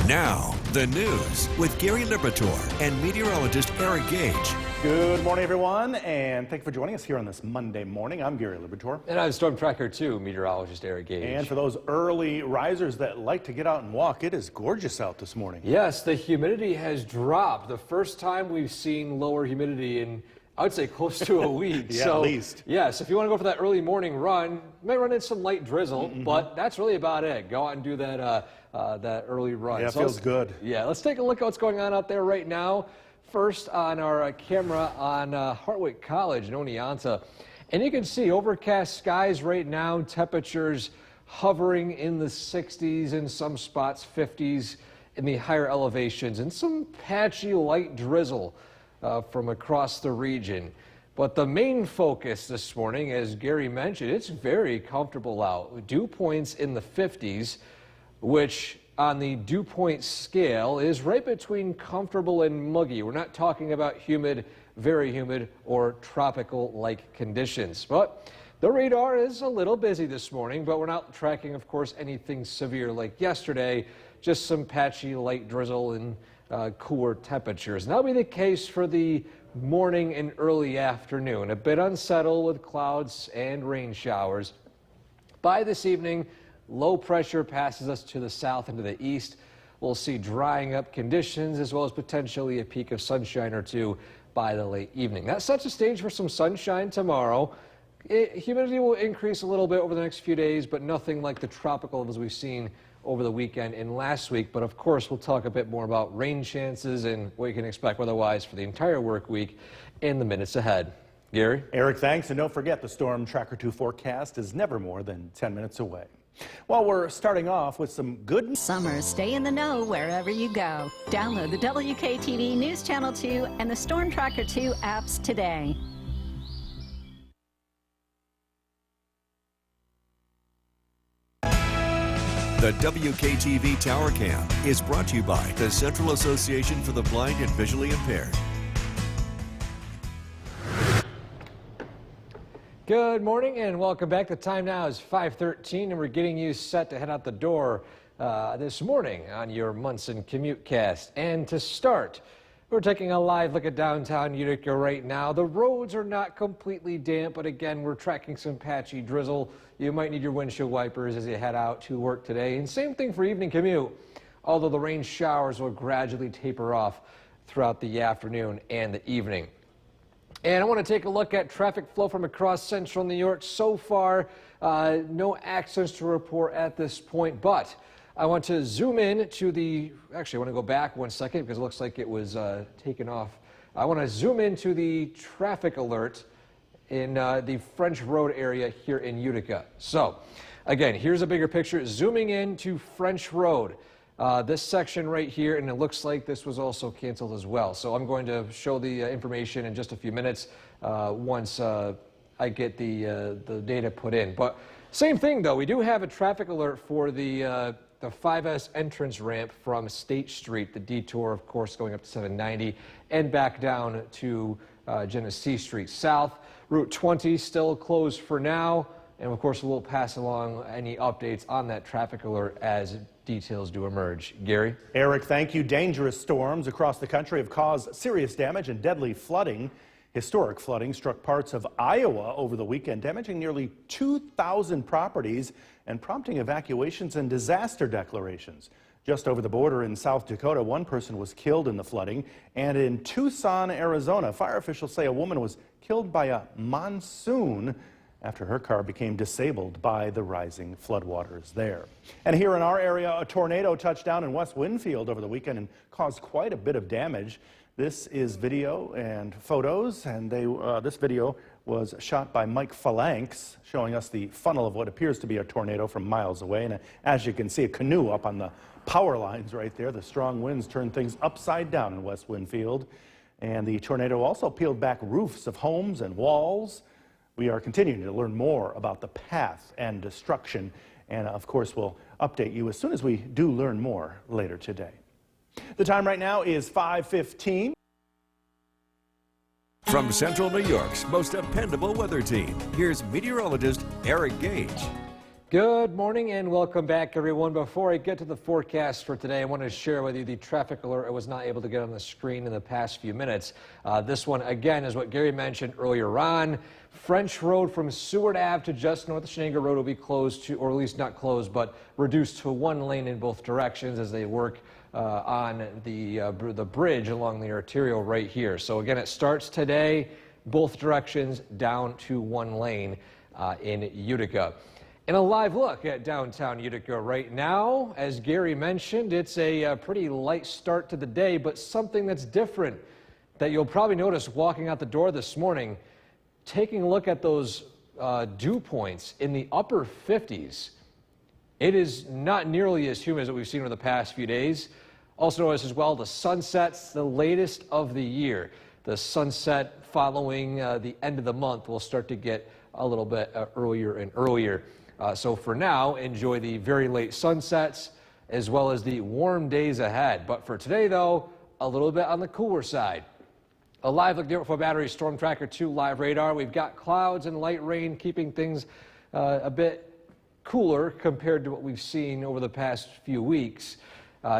Now, the news with Gary Liberatore and meteorologist Eric Gage. Good morning, everyone, and thank you for joining us here on this Monday morning. I'm Gary Liberatore. And I'm Storm Tracker 2, meteorologist Eric Gage. And for those early risers that like to get out and walk, it is gorgeous out this morning. Yes, the humidity has dropped. The first time we've seen lower humidity in, I would say, close to a week. Yeah, so, at least. Yes, if you want to go for that early morning run, you may run into some light drizzle, but that's really about it. Go out and do that, that early run. Yeah, it feels good. Yeah, let's take a look at what's going on out there right now. First on our camera on Hartwick College in Oneonta. And you can see overcast skies right now, temperatures hovering in the 60s, in some spots 50s in the higher elevations, and some patchy light drizzle from across the region. But the main focus this morning, as Gary mentioned, it's very comfortable out. Dew points in the 50s, which on the dew point scale is right between comfortable and muggy. We're not talking about humid, very humid, or tropical-like conditions. But the radar is a little busy this morning, but we're not tracking, of course, anything severe like yesterday, just some patchy light drizzle and cooler temperatures. And that'll be the case for the morning and early afternoon. A bit unsettled with clouds and rain showers. By this evening, low pressure passes us to the south and to the east. We'll see drying up conditions as well as potentially a peak of sunshine or two by the late evening. That sets the stage for some sunshine tomorrow. Humidity will increase a little bit over the next few days, but nothing like the tropical levels we've seen over the weekend and last week. But of course, we'll talk a bit more about rain chances and what you can expect weather-wise for the entire work week in the minutes ahead. Gary? Eric, thanks. And don't forget, the Storm Tracker 2 forecast is never more than 10 minutes away. Well, we're starting off with some good summer. Stay in the know wherever you go. Download the WKTV News Channel 2 and the Storm Tracker 2 apps today. The WKTV Tower Cam is brought to you by the Central Association for the Blind and Visually Impaired. Good morning and welcome back. The time now is 5:13 and we're getting you set to head out the door this morning on your Munson Commute Cast. And to start, we're taking a live look at downtown Utica right now. The roads are not completely damp, but again, we're tracking some patchy drizzle. You might need your windshield wipers as you head out to work today. And same thing for evening commute, although the rain showers will gradually taper off throughout the afternoon and the evening. And I want to take a look at traffic flow from across central New York. So far, no accidents to report at this point, but I want to zoom in to the, actually I want to go back one second because it looks like it was taken off. I want to zoom into the traffic alert in the French Road area here in Utica. So again, here's a bigger picture, zooming in to French Road. This section right here, and it looks like this was also canceled as well. So I'm going to show the information in just a few minutes once I get the data put in. But same thing though, we do have a traffic alert for the 5S entrance ramp from State Street, the detour, of course, going up to 790 and back down to Genesee Street South. Route 20 still closed for now. And of course, we'll pass along any updates on that traffic alert as details do emerge. Gary? Eric, thank you. Dangerous storms across the country have caused serious damage and deadly flooding. Historic flooding struck parts of Iowa over the weekend, damaging nearly 2,000 properties and prompting evacuations and disaster declarations. Just over the border in South Dakota, one person was killed in the flooding. And in Tucson, Arizona, fire officials say a woman was killed by a monsoon after her car became disabled by the rising floodwaters there. And here in our area, a tornado touched down in West Winfield over the weekend and caused quite a bit of damage. This is video and photos, and this video was shot by Mike Phalanx, showing us the funnel of what appears to be a tornado from miles away. And as you can see, a canoe up on the power lines right there. The strong winds turned things upside down in West Winfield. And the tornado also peeled back roofs of homes and walls. We are continuing to learn more about the path and destruction, and of course we'll update you as soon as we do learn more later today. The time right now is 5:15. From Central New York's most dependable weather team, here's meteorologist Eric Gage. Good morning and welcome back, everyone. Before I get to the forecast for today, I want to share with you the traffic alert I was not able to get on the screen in the past few minutes. This one, again, is what Gary mentioned earlier on. French Road from Seward Ave to just north of Shenango Road will be closed to, or at least not closed, but reduced to one lane in both directions as they work on the bridge along the arterial right here. So again, it starts today, both directions down to one lane in Utica. And a live look at downtown Utica right now. As Gary mentioned, it's a pretty light start to the day, but something that's different that you'll probably notice walking out the door this morning, taking a look at those dew points in the upper 50s. It is not nearly as humid as what we've seen over the past few days. Also notice as well the sunsets, the latest of the year. The sunset following the end of the month will start to get a little bit earlier and earlier. So for now, enjoy the very late sunsets as well as the warm days ahead. But for today, though, a little bit on the cooler side. A live look there for Battery Storm Tracker 2 live radar. We've got clouds and light rain keeping things a bit cooler compared to what we've seen over the past few weeks.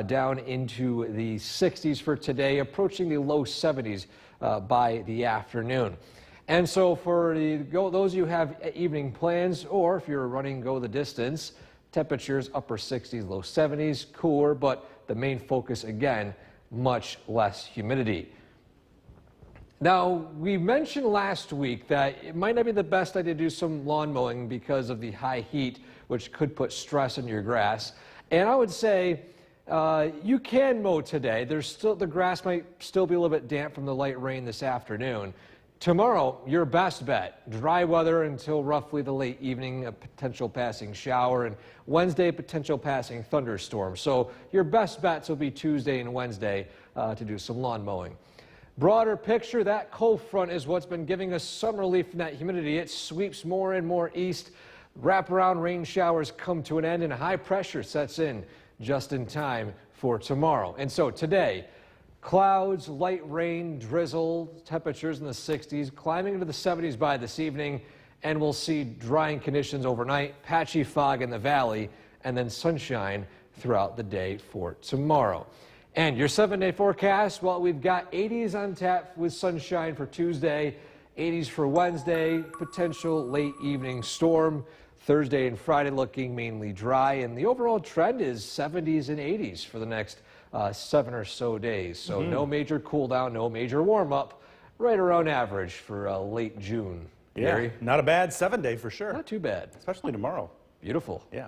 Down into the 60s for today, approaching the low 70s by the afternoon. And so for those of you who have evening plans, or if you're running go the distance, temperatures upper 60s, low 70s, cooler, but the main focus again, much less humidity. Now, we mentioned last week that it might not be the best idea to do some lawn mowing because of the high heat, which could put stress on your grass. And I would say you can mow today. The grass might still be a little bit damp from the light rain this afternoon. Tomorrow, your best bet, dry weather until roughly the late evening, a potential passing shower, and Wednesday, potential passing thunderstorm. So your best bets will be Tuesday and Wednesday to do some lawn mowing. Broader picture, that cold front is what's been giving us some relief from that humidity. It sweeps more and more east. Wraparound rain showers come to an end and high pressure sets in just in time for tomorrow. And so today, clouds, light rain, drizzle, temperatures in the 60s, climbing into the 70s by this evening, and we'll see drying conditions overnight, patchy fog in the valley, and then sunshine throughout the day for tomorrow. And your 7-day forecast, well, we've got 80s on tap with sunshine for Tuesday, 80s for Wednesday, potential late evening storm. Thursday and Friday looking mainly dry, and the overall trend is 70s and 80s for the next 7 or so days. So no major cool down, no major warm up, right around average for late June. Yeah, Gary? not a bad 7-day for sure. Not too bad. Especially tomorrow. Beautiful. Yeah.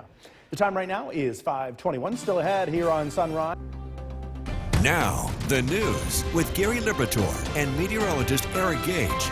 The time right now is 5:21. Still ahead here on Sunrise. Now, the news with Gary Liberatore and meteorologist Eric Gage.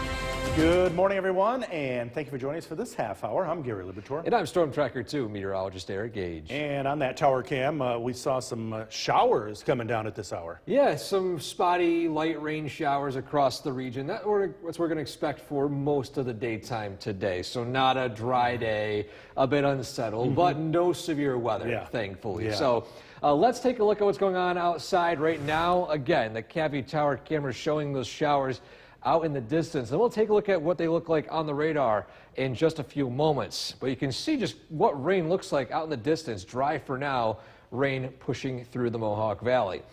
Good morning, everyone, and thank you for joining us for this half hour. I'm Gary Liberatore. And I'm Storm Tracker 2 meteorologist Eric Gage. And on that tower cam, we saw some showers coming down at this hour. Yeah, some spotty light rain showers across the region. That's what we're going to expect for most of the daytime today. So not a dry day, a bit unsettled, but no severe weather, thankfully. Yeah. So let's take a look at what's going on outside right now. Again, the Cavvy Tower camera showing those showers out in the distance. And we'll take a look at what they look like on the radar in just a few moments. But you can see just what rain looks like out in the distance. Dry for now, rain pushing through the Mohawk Valley.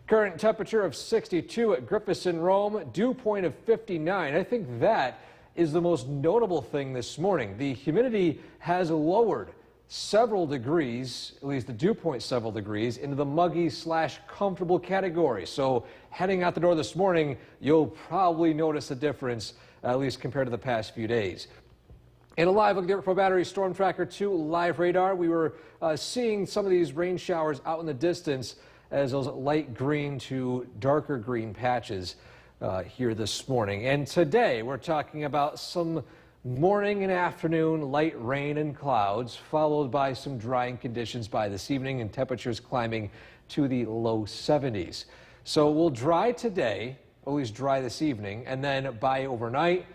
Current temperature of 62 at Griffiths and Rome, dew point of 59. I think that is the most notable thing this morning. The humidity has lowered several degrees, at least the dew point several degrees, into the muggy/comfortable category. So heading out the door this morning, you'll probably notice a difference, at least compared to the past few days. And a live look there for Battery Storm Tracker 2 live radar. We were seeing some of these rain showers out in the distance as those light green to darker green patches here this morning. And today we're talking about some morning and afternoon light rain and clouds, followed by some drying conditions by this evening and temperatures climbing to the low 70s. So we'll dry today, at least dry this evening, and then by overnight,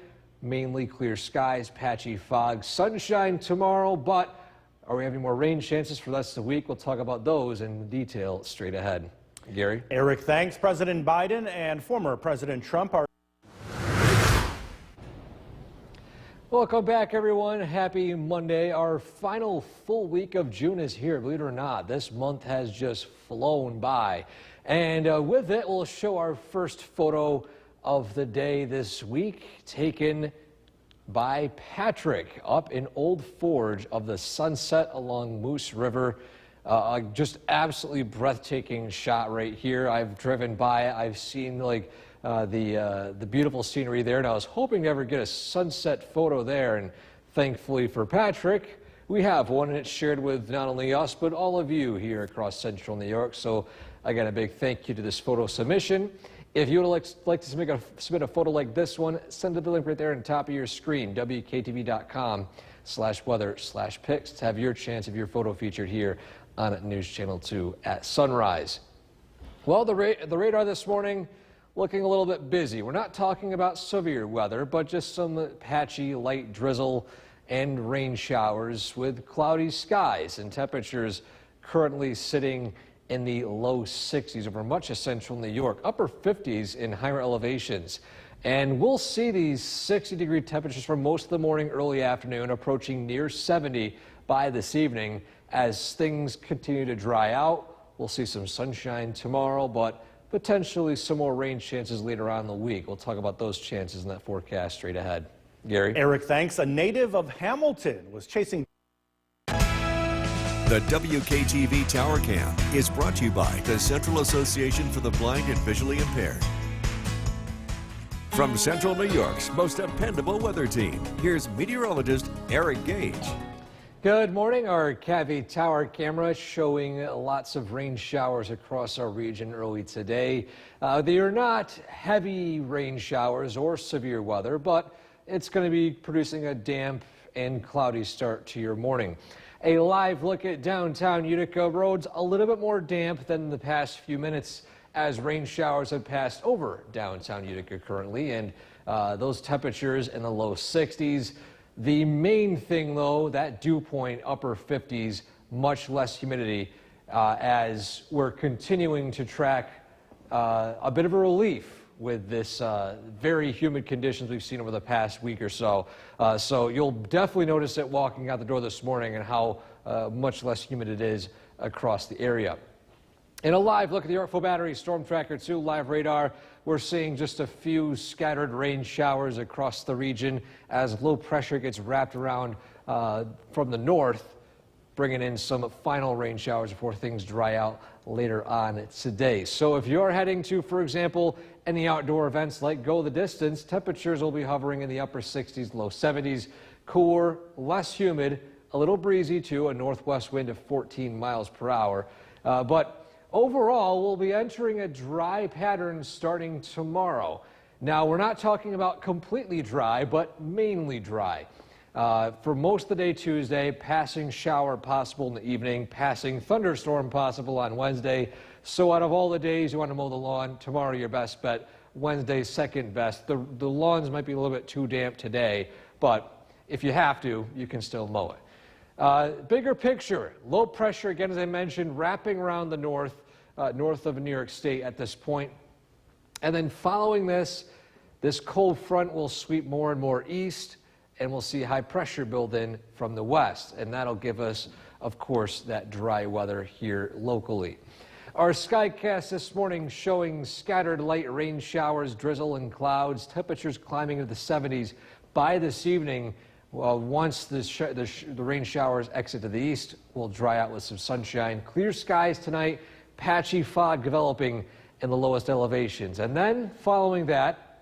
mainly clear skies, patchy fog, sunshine tomorrow, but are we having more rain chances for the rest of the week? We'll talk about those in detail straight ahead. Gary? Eric, thanks. President Biden and former President Trump are Welcome back, everyone. Happy Monday. Our final full week of June is here. Believe it or not, this month has just flown by. And with it, we'll show our first photo of the day this week, taken by Patrick up in Old Forge of the sunset along Moose River. Just absolutely breathtaking shot right here. I've driven by it. I've seen the beautiful scenery there, and I was hoping to ever get a sunset photo there, and thankfully for Patrick, we have one, and it's shared with not only us but all of you here across central New York. So again, a big thank you to this photo submission. If you would like to submit a photo like this one, send the link right there on the top of your screen, WKTV.com/weather/pics, to have your chance of your photo featured here on News Channel 2 at sunrise. Well, the radar this morning looking a little bit busy. We're not talking about severe weather, but just some patchy light drizzle and rain showers with cloudy skies, and temperatures currently sitting in the low 60s over much of central New York, upper 50s in higher elevations. And we'll see these 60-degree temperatures for most of the morning, early afternoon, approaching near 70 by this evening as things continue to dry out. We'll see some sunshine tomorrow, but potentially some more rain chances later on in the week. We'll talk about those chances in that forecast straight ahead. Gary? Eric, thanks. A native of Hamilton was chasing. The WKTV Tower Cam is brought to you by the Central Association for the Blind and Visually Impaired. From Central New York's most dependable weather team, here's meteorologist Eric Gage. Good morning. Our KV Tower camera showing lots of rain showers across our region early today. They are not heavy rain showers or severe weather, but it's going to be producing a damp and cloudy start to your morning. A live look at downtown Utica roads, a little bit more damp than the past few minutes as rain showers have passed over downtown Utica currently, and those temperatures in the low 60s. The main thing, though, that dew point, upper 50s, much less humidity, as we're continuing to track a bit of a relief with this very humid conditions we've seen over the past week or so. So you'll definitely notice it walking out the door this morning and how much less humid it is across the area. In a live look at the Yorkville Battery Storm Tracker 2 live radar, we're seeing just a few scattered rain showers across the region as low pressure gets wrapped around from the north, bringing in some final rain showers before things dry out later on today. So if you're heading to, for example, any outdoor events like Go the Distance, temperatures will be hovering in the upper 60s, low 70s, cooler, less humid, a little breezy too, a northwest wind of 14 miles per hour. But overall, we'll be entering a dry pattern starting tomorrow. Now, we're not talking about completely dry, but mainly dry. For most of the day Tuesday, passing shower possible in the evening, passing thunderstorm possible on Wednesday. So out of all the days you want to mow the lawn, tomorrow your best bet, Wednesday second best. The lawns might be a little bit too damp today, but if you have to, you can still mow it. Bigger picture, low pressure, again, as I mentioned, wrapping around the north of New York State at this point. And then following this cold front will sweep more and more east, and we'll see high pressure build in from the west. And that'll give us, of course, that dry weather here locally. Our skycast this morning showing scattered light rain showers, drizzle, and clouds. Temperatures climbing into the 70s by this evening. Well, once the rain showers exit to the east, we'll dry out with some sunshine. Clear skies tonight, patchy fog developing in the lowest elevations. And then following that,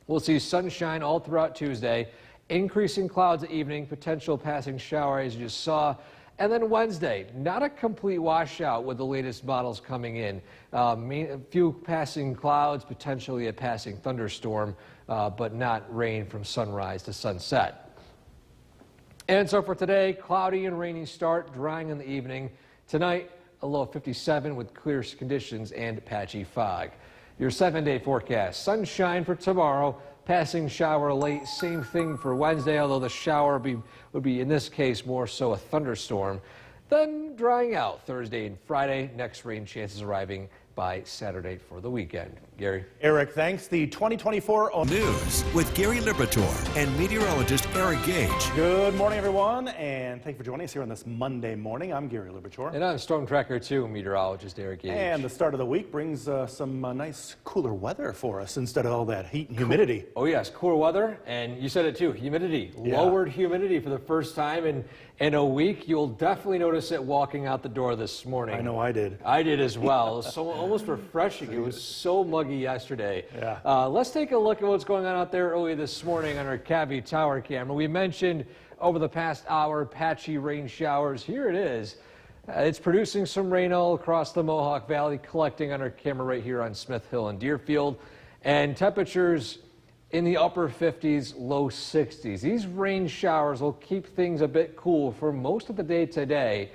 we'll see sunshine all throughout Tuesday, increasing clouds at evening, potential passing shower as you just saw. And then Wednesday, not a complete washout with the latest models coming in. A few passing clouds, potentially a passing thunderstorm, but not rain from sunrise to sunset. And so for today, cloudy and rainy start, drying in the evening. Tonight, a low of 57 with clear conditions and patchy fog. Your 7-day forecast, sunshine for tomorrow, passing shower late, same thing for Wednesday, although the shower would be in this case more so a thunderstorm. Then drying out Thursday and Friday, next rain chances arriving by by Saturday for the weekend. Gary. Eric, thanks. The 2024 News with Gary Liberatore and meteorologist Eric Gage. Good morning, everyone, and thank you for joining us here on this Monday morning. I'm Gary Liberatore. And I'm Storm Tracker 2 meteorologist Eric Gage. And the start of the week brings some nice cooler weather for us instead of all that heat and humidity. Oh yes, cooler weather, and you said it too, humidity. Yeah. Lowered humidity for the first time in a week. You'll definitely notice it walking out the door this morning. I know I did. I did as well. So almost refreshing. It was so muggy yesterday. Yeah. Let's take a look at what's going on out there early this morning on our Cabby Tower camera. We mentioned over the past hour patchy rain showers. Here it is. It's producing some rain all across the Mohawk Valley, collecting on our camera right here on Smith Hill and Deerfield. And temperatures in the upper 50s, low 60s. These rain showers will keep things a bit cool for most of the day today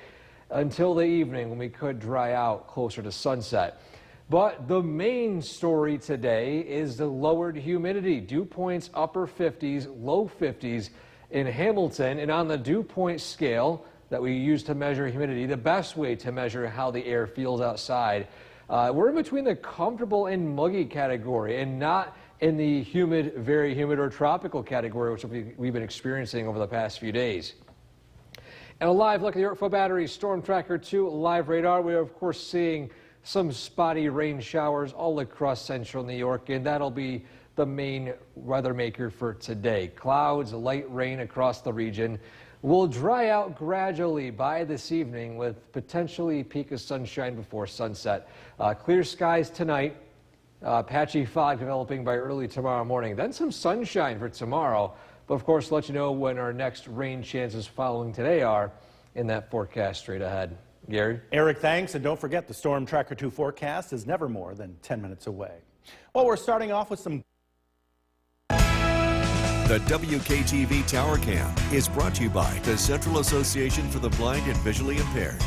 until the evening when we could dry out closer to sunset. But the main story today is the lowered humidity. Dew points upper 50s, low 50s in Hamilton. And on the dew point scale that we use to measure humidity, the best way to measure how the air feels outside, we're in between the comfortable and muggy category and not in the humid, very humid or tropical category, which we've been experiencing over the past few days. And a live look at the Yorkville Battery Storm Tracker 2 live radar. We are, of course, seeing some spotty rain showers all across central New York, and that'll be the main weather maker for today. Clouds, light rain across the region will dry out gradually by this evening with potentially a peak of sunshine before sunset. Clear skies tonight. Patchy fog developing by early tomorrow morning. Then some sunshine for tomorrow. But of course, let you know when our next rain chances following today are in that forecast straight ahead. Gary? Eric, thanks. And don't forget, the Storm Tracker 2 forecast is never more than 10 minutes away. Well, we're starting off with some... The WKTV Tower Cam is brought to you by the Central Association for the Blind and Visually Impaired.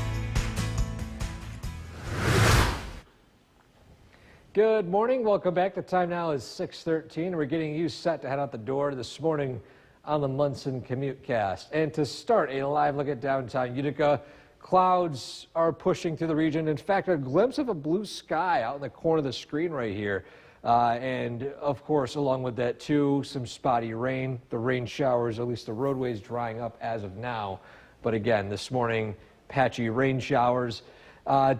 Good morning. Welcome back. The time now is 6:13. We're getting you set to head out the door this morning on the Munson Commute Cast. And to start a live look at downtown Utica, clouds are pushing through the region. In fact, a glimpse of a blue sky out in the corner of the screen right here. And of course, along with that too, some spotty rain. The rain showers, at least the roadways drying up as of now. But again, this morning, patchy rain showers.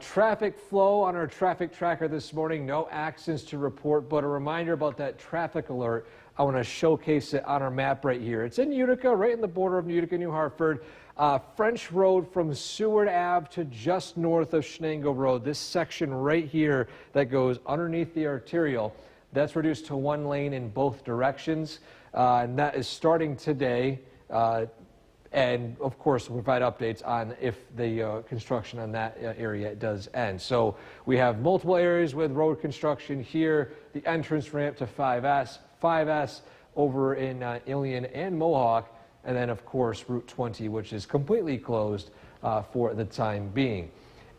Traffic flow on our traffic tracker this morning, no accidents to report, but a reminder about that traffic alert. I want to showcase it on our map right here. It's in Utica, right in the border of Utica, New Hartford. French Road from Seward Ave to just north of Shenango Road. This section right here that goes underneath the arterial, that's reduced to one lane in both directions. And that is starting today. And of course, we'll provide updates on if the construction on that area does end. So we have multiple areas with road construction here, the entrance ramp to 5S over in Ilion and Mohawk, and then of course Route 20, which is completely closed for the time being.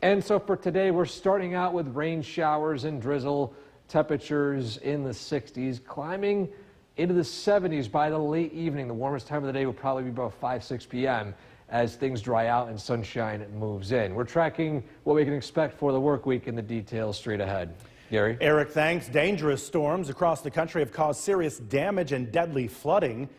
And so for today, we're starting out with rain showers and drizzle, temperatures in the 60s, climbing into the 70s by the late evening. The warmest time of the day will probably be about 5-6 p.m. as things dry out and sunshine moves in. We're tracking what we can expect for the work week and the details straight ahead. Gary? Eric, thanks. Dangerous storms across the country have caused serious damage and deadly flooding.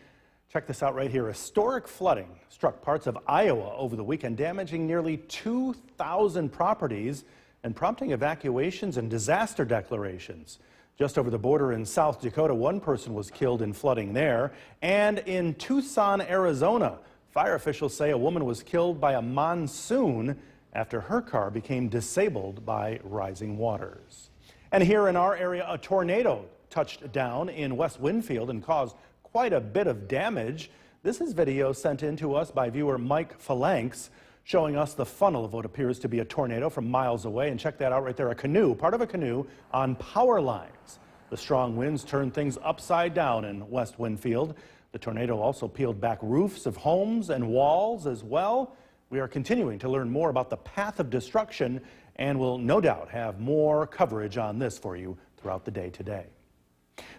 Check this out right here. Historic flooding struck parts of Iowa over the weekend, damaging nearly 2,000 properties and prompting evacuations and disaster declarations. Just over the border in South Dakota, one person was killed in flooding there. And in Tucson, Arizona, fire officials say a woman was killed by a monsoon after her car became disabled by rising waters. And here in our area, a tornado touched down in West Winfield and caused quite a bit of damage. This is video sent in to us by viewer Mike Phalanx, showing us the funnel of what appears to be a tornado from miles away. And check that out right there, a canoe, part of a canoe on power lines. The strong winds turned things upside down in West Winfield. The tornado also peeled back roofs of homes and walls as well. We are continuing to learn more about the path of destruction and will no doubt have more coverage on this for you throughout the day today.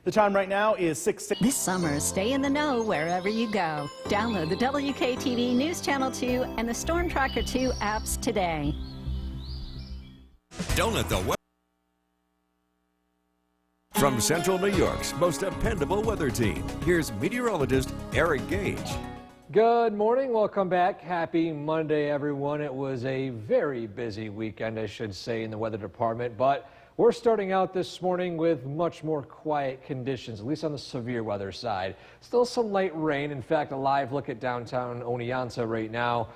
The time right now is 6:06. This summer, stay in the know wherever you go. Download the WKTV News Channel 2 and the Storm Tracker 2 apps today. Don't let the From Central New York's most dependable weather team, here's meteorologist Eric Gage. Good morning. Welcome back. Happy Monday, everyone. It was a very busy weekend, I should say, in the weather department, but we're starting out this morning with much more quiet conditions, at least on the severe weather side. Still some light rain. In fact, a live look at downtown Oneonta right now.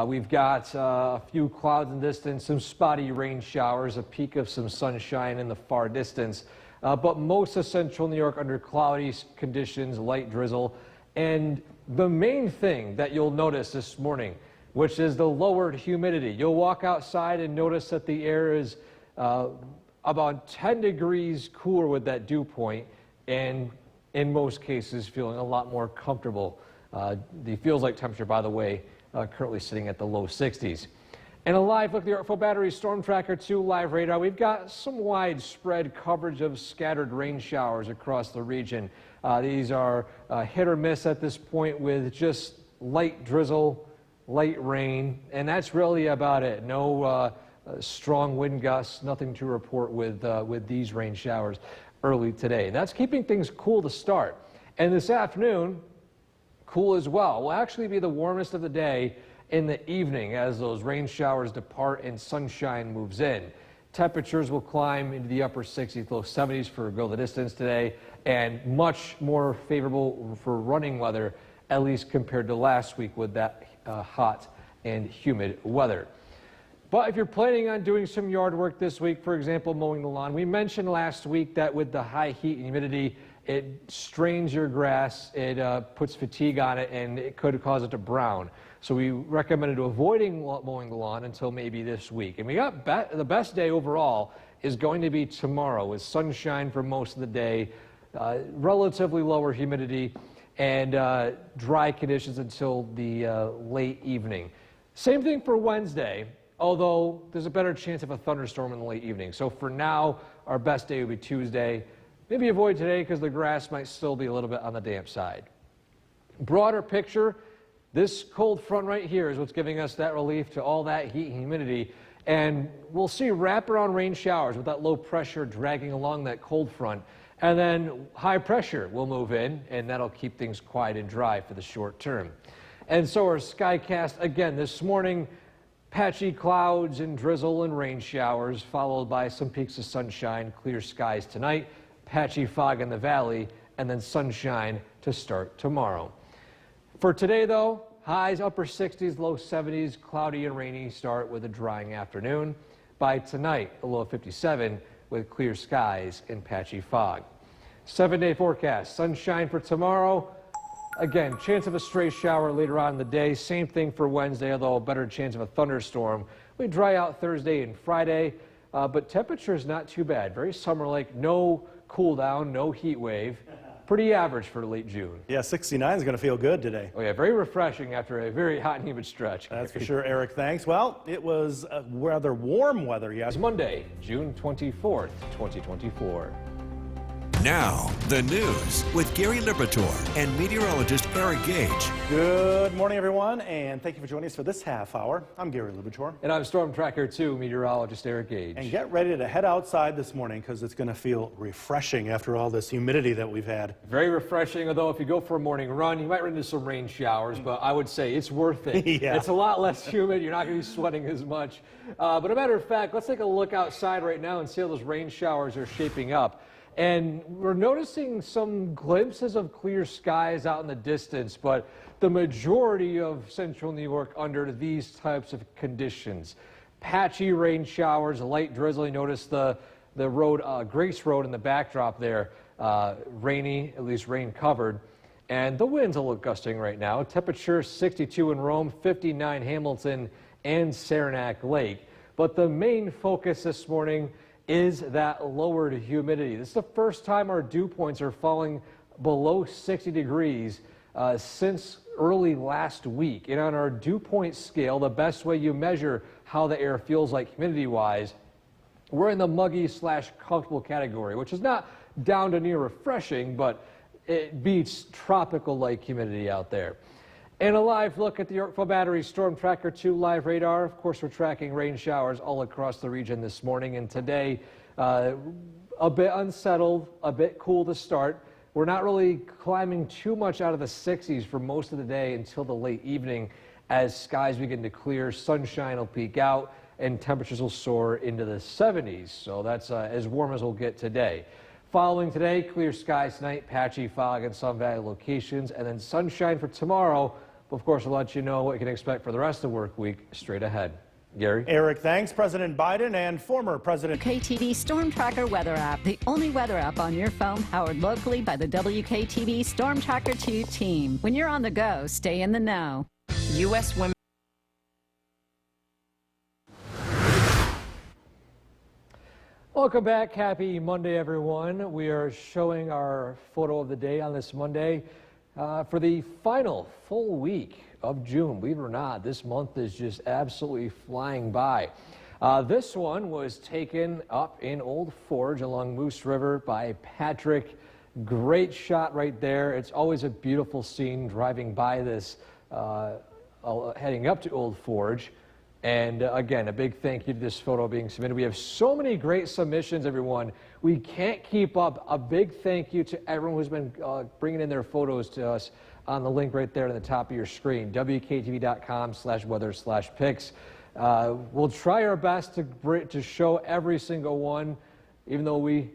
We've got a few clouds in the distance, some spotty rain showers, a peak of some sunshine in the far distance. But most of central New York under cloudy conditions, light drizzle. And the main thing that you'll notice this morning, which is the lowered humidity. You'll walk outside and notice that the air is about 10 degrees cooler with that dew point, and in most cases feeling a lot more comfortable. The feels like temperature, by the way, currently sitting at the low 60s. And a live look at the Yorkville Battery Storm Tracker 2 live radar. We've got some widespread coverage of scattered rain showers across the region. These are hit or miss at this point with just light drizzle, light rain, and that's really about it. No strong wind gusts, nothing to report with these rain showers early today. That's keeping things cool to start. And this afternoon, cool as well. Will actually be the warmest of the day in the evening as those rain showers depart and sunshine moves in. Temperatures will climb into the upper 60s, low 70s for go the distance today, and much more favorable for running weather, at least compared to last week with that hot and humid weather. But if you're planning on doing some yard work this week, for example, mowing the lawn, we mentioned last week that with the high heat and humidity, it strains your grass, it puts fatigue on it, and it could cause it to brown. So we recommended avoiding mowing the lawn until maybe this week. And we got the best day overall is going to be tomorrow with sunshine for most of the day, relatively lower humidity, and dry conditions until the late evening. Same thing for Wednesday, although there's a better chance of a thunderstorm in the late evening. So for now, our best day would be Tuesday. Maybe avoid today because the grass might still be a little bit on the damp side. Broader picture, this cold front right here is what's giving us that relief to all that heat and humidity. And we'll see wraparound rain showers with that low pressure dragging along that cold front. And then high pressure will move in, and that'll keep things quiet and dry for the short term. And so our skycast again this morning. Patchy clouds and drizzle and rain showers, followed by some peaks of sunshine, clear skies tonight, patchy fog in the valley, and then sunshine to start tomorrow. For today, though, highs upper 60s, low 70s, cloudy and rainy start with a drying afternoon. By tonight, a low of 57 with clear skies and patchy fog. 7-day forecast, sunshine for tomorrow. Again, chance of a stray shower later on in the day. Same thing for Wednesday, although a better chance of a thunderstorm. We dry out Thursday and Friday, but temperature is not too bad. Very summer-like, no cool down, no heat wave. Pretty average for late June. Yeah, 69 is going to feel good today. Oh yeah, very refreshing after a very hot and humid stretch. That's for sure, Eric. Thanks. Well, it was rather warm weather yesterday. It's Monday, June 24th, 2024. Now, the news with Gary Liberatore and meteorologist Eric Gage. Good morning, everyone, and thank you for joining us for this half hour. I'm Gary Liberatore. And I'm Storm Tracker 2 meteorologist Eric Gage. And get ready to head outside this morning because it's going to feel refreshing after all this humidity that we've had. Very refreshing, although if you go for a morning run, you might run into some rain showers, but I would say it's worth it. Yeah. It's a lot less humid. You're not going to be sweating as much. But a matter of fact, let's take a look outside right now and see how those rain showers are shaping up. And we're noticing some glimpses of clear skies out in the distance, but the majority of central New York under these types of conditions. Patchy rain showers, light drizzle. You notice the road, Grace Road in the backdrop there, rainy, at least rain covered. And the wind's a little gusting right now. Temperature 62 in Rome, 59 Hamilton and Saranac Lake. But the main focus this morning is that lowered humidity. This is the first time our dew points are falling below 60 degrees since early last week. And on our dew point scale, the best way you measure how the air feels like humidity-wise, we're in the muggy/comfortable category, which is not down to near refreshing, but it beats tropical-like humidity out there. And a live look at the Yorkville Battery Storm Tracker 2 live radar. Of course, we're tracking rain showers all across the region this morning and today. a bit unsettled, a bit cool to start. We're not really climbing too much out of the 60s for most of the day until the late evening as skies begin to clear, sunshine will peek out, and temperatures will soar into the 70s. So that's as warm as we'll get today. Following today, clear skies tonight, patchy fog in some valley locations, and then sunshine for tomorrow. Of course, we'll let you know what you can expect for the rest of the work week straight ahead. Gary? Eric, thanks. President Biden and former President WKTV Storm Tracker weather app, the only weather app on your phone powered locally by the WKTV Storm Tracker 2 team. When you're on the go, stay in the know. U.S. women. Welcome back. Happy Monday, everyone. We are showing our photo of the day on this Monday for the final full week of June. Believe it or not, this month is just absolutely flying by. This one was taken up in Old Forge along Moose River by Patrick. Great shot right there. It's always a beautiful scene driving by this, heading up to Old Forge. And again, a big thank you to this photo being submitted. We have so many great submissions, everyone. We can't keep up. A big thank you to everyone who's been bringing in their photos to us on the link right there at the top of your screen, WKTV.com/weather/pics. We'll try our best to show every single one, even though we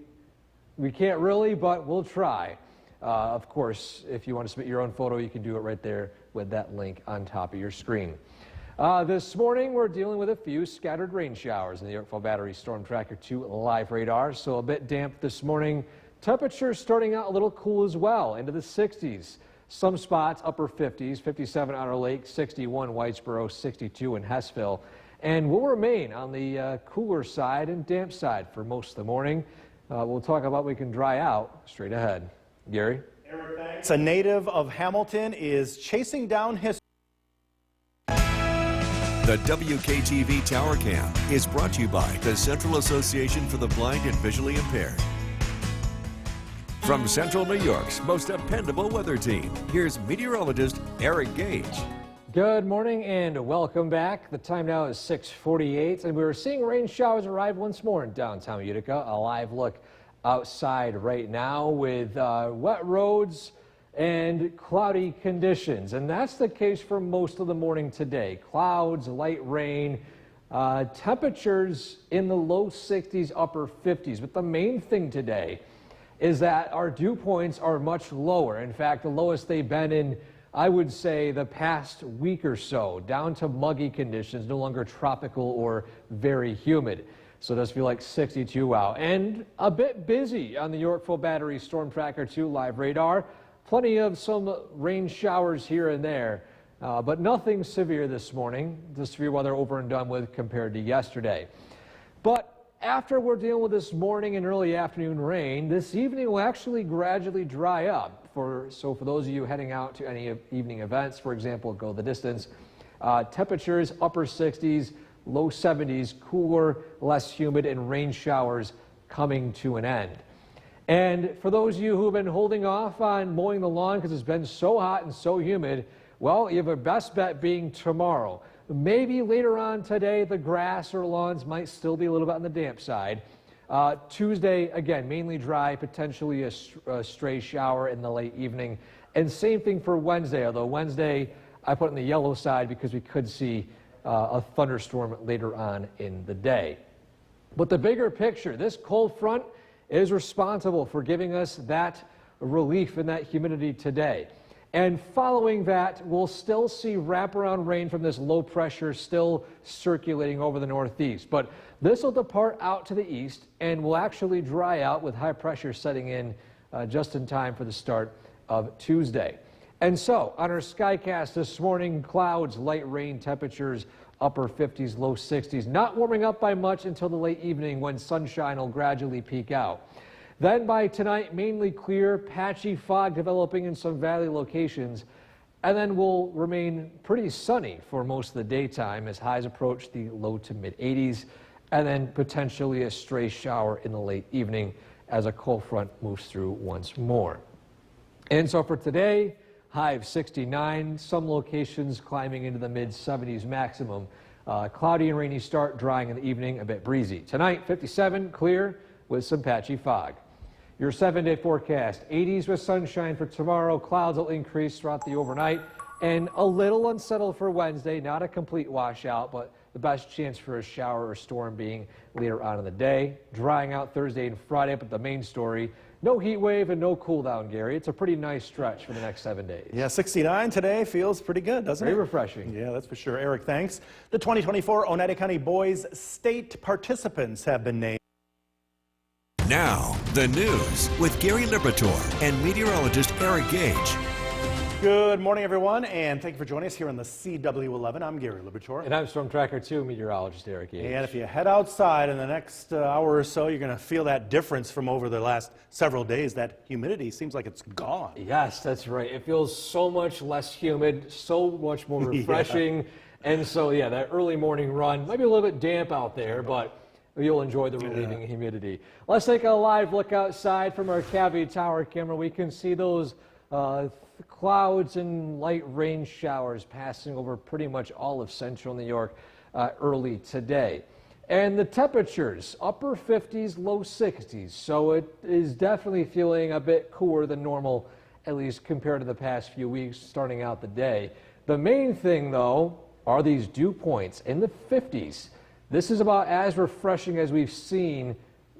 can't really, but we'll try. Of course, if you want to submit your own photo, you can do it right there with that link on top of your screen. This morning, we're dealing with a few scattered rain showers in the Yorkville Battery Storm Tracker 2 live radar, so a bit damp this morning. Temperatures starting out a little cool as well, into the 60s. Some spots upper 50s, 57 Outer Lake, 61 Whitesboro, 62 in Hessville, and will remain on the cooler side and damp side for most of the morning. We'll talk about we can dry out straight ahead. Gary? a native of Hamilton is chasing down his The WKTV Tower Cam is brought to you by the Central Association for the Blind and Visually Impaired. From Central New York's most dependable weather team, here's meteorologist Eric Gage. Good morning and welcome back. The time now is 6:48 and we're seeing rain showers arrive once more in downtown Utica. A live look outside right now with wet roads and cloudy conditions, and that's the case for most of the morning today. Clouds, light rain, temperatures in the low 60s, upper 50s. But the main thing today is that our dew points are much lower. In fact, the lowest they've been in, I would say, the past week or so, down to muggy conditions, no longer tropical or very humid. So it does feel like 62 out, and a bit busy on the Yorkville Battery Storm Tracker 2 live radar. Plenty of some rain showers here and there, but nothing severe this morning. The severe weather over and done with compared to yesterday. But after we're dealing with this morning and early afternoon rain, this evening will actually gradually dry up. So for those of you heading out to any evening events, for example, Go the Distance, temperatures upper 60s, low 70s, cooler, less humid, and rain showers coming to an end. And for those of you who have been holding off on mowing the lawn because it's been so hot and so humid, well, you have a best bet being tomorrow. Maybe later on today, the grass or lawns might still be a little bit on the damp side. Tuesday, again, mainly dry, potentially a stray shower in the late evening. And same thing for Wednesday, although Wednesday I put on the yellow side because we could see a thunderstorm later on in the day. But the bigger picture, this cold front is responsible for giving us that relief and that humidity today. And following that, we'll still see wraparound rain from this low pressure still circulating over the northeast. But this will depart out to the east and will actually dry out with high pressure setting in just in time for the start of Tuesday. And so on our Skycast this morning, clouds, light rain, temperatures upper 50s, low 60s, not warming up by much until the late evening when sunshine will gradually peek out. Then by tonight, mainly clear, patchy fog developing in some valley locations, and then will remain pretty sunny for most of the daytime as highs approach the low to mid 80s, and then potentially a stray shower in the late evening as a cold front moves through once more. And so for today, high of 69, some locations climbing into the mid 70s maximum. Cloudy and rainy start, drying in the evening, a bit breezy. Tonight, 57, clear, with some patchy fog. Your 7-day forecast, 80s with sunshine for tomorrow. Clouds will increase throughout the overnight and a little unsettled for Wednesday. Not a complete washout, but the best chance for a shower or storm being later on in the day. Drying out Thursday and Friday, but the main story, no heat wave and no cool down, Gary. It's a pretty nice stretch for the next 7 days. Yeah, 69 today feels pretty good, doesn't it? Very refreshing. Yeah, that's for sure. Eric, thanks. The 2024 Oneida County Boys State participants have been named. Now, the news with Gary Liberatore and meteorologist Eric Gage. Good morning, everyone, and thank you for joining us here on the CW11. I'm Gary Liberatore. And I'm Storm Tracker 2 meteorologist Eric Gage. And if you head outside in the next hour or so, you're going to feel that difference from over the last several days. That humidity seems like it's gone. Yes, that's right. It feels so much less humid, so much more refreshing. Yeah. And so, yeah, that early morning run might be a little bit damp out there, but you'll enjoy the relieving humidity. Let's take a live look outside from our Cavity Tower camera. We can see those clouds and light rain showers passing over pretty much all of central New York early today. And the temperatures, upper 50s, low 60s. So it is definitely feeling a bit cooler than normal, at least compared to the past few weeks starting out the day. The main thing, though, are these dew points in the 50s. This is about as refreshing as we've seen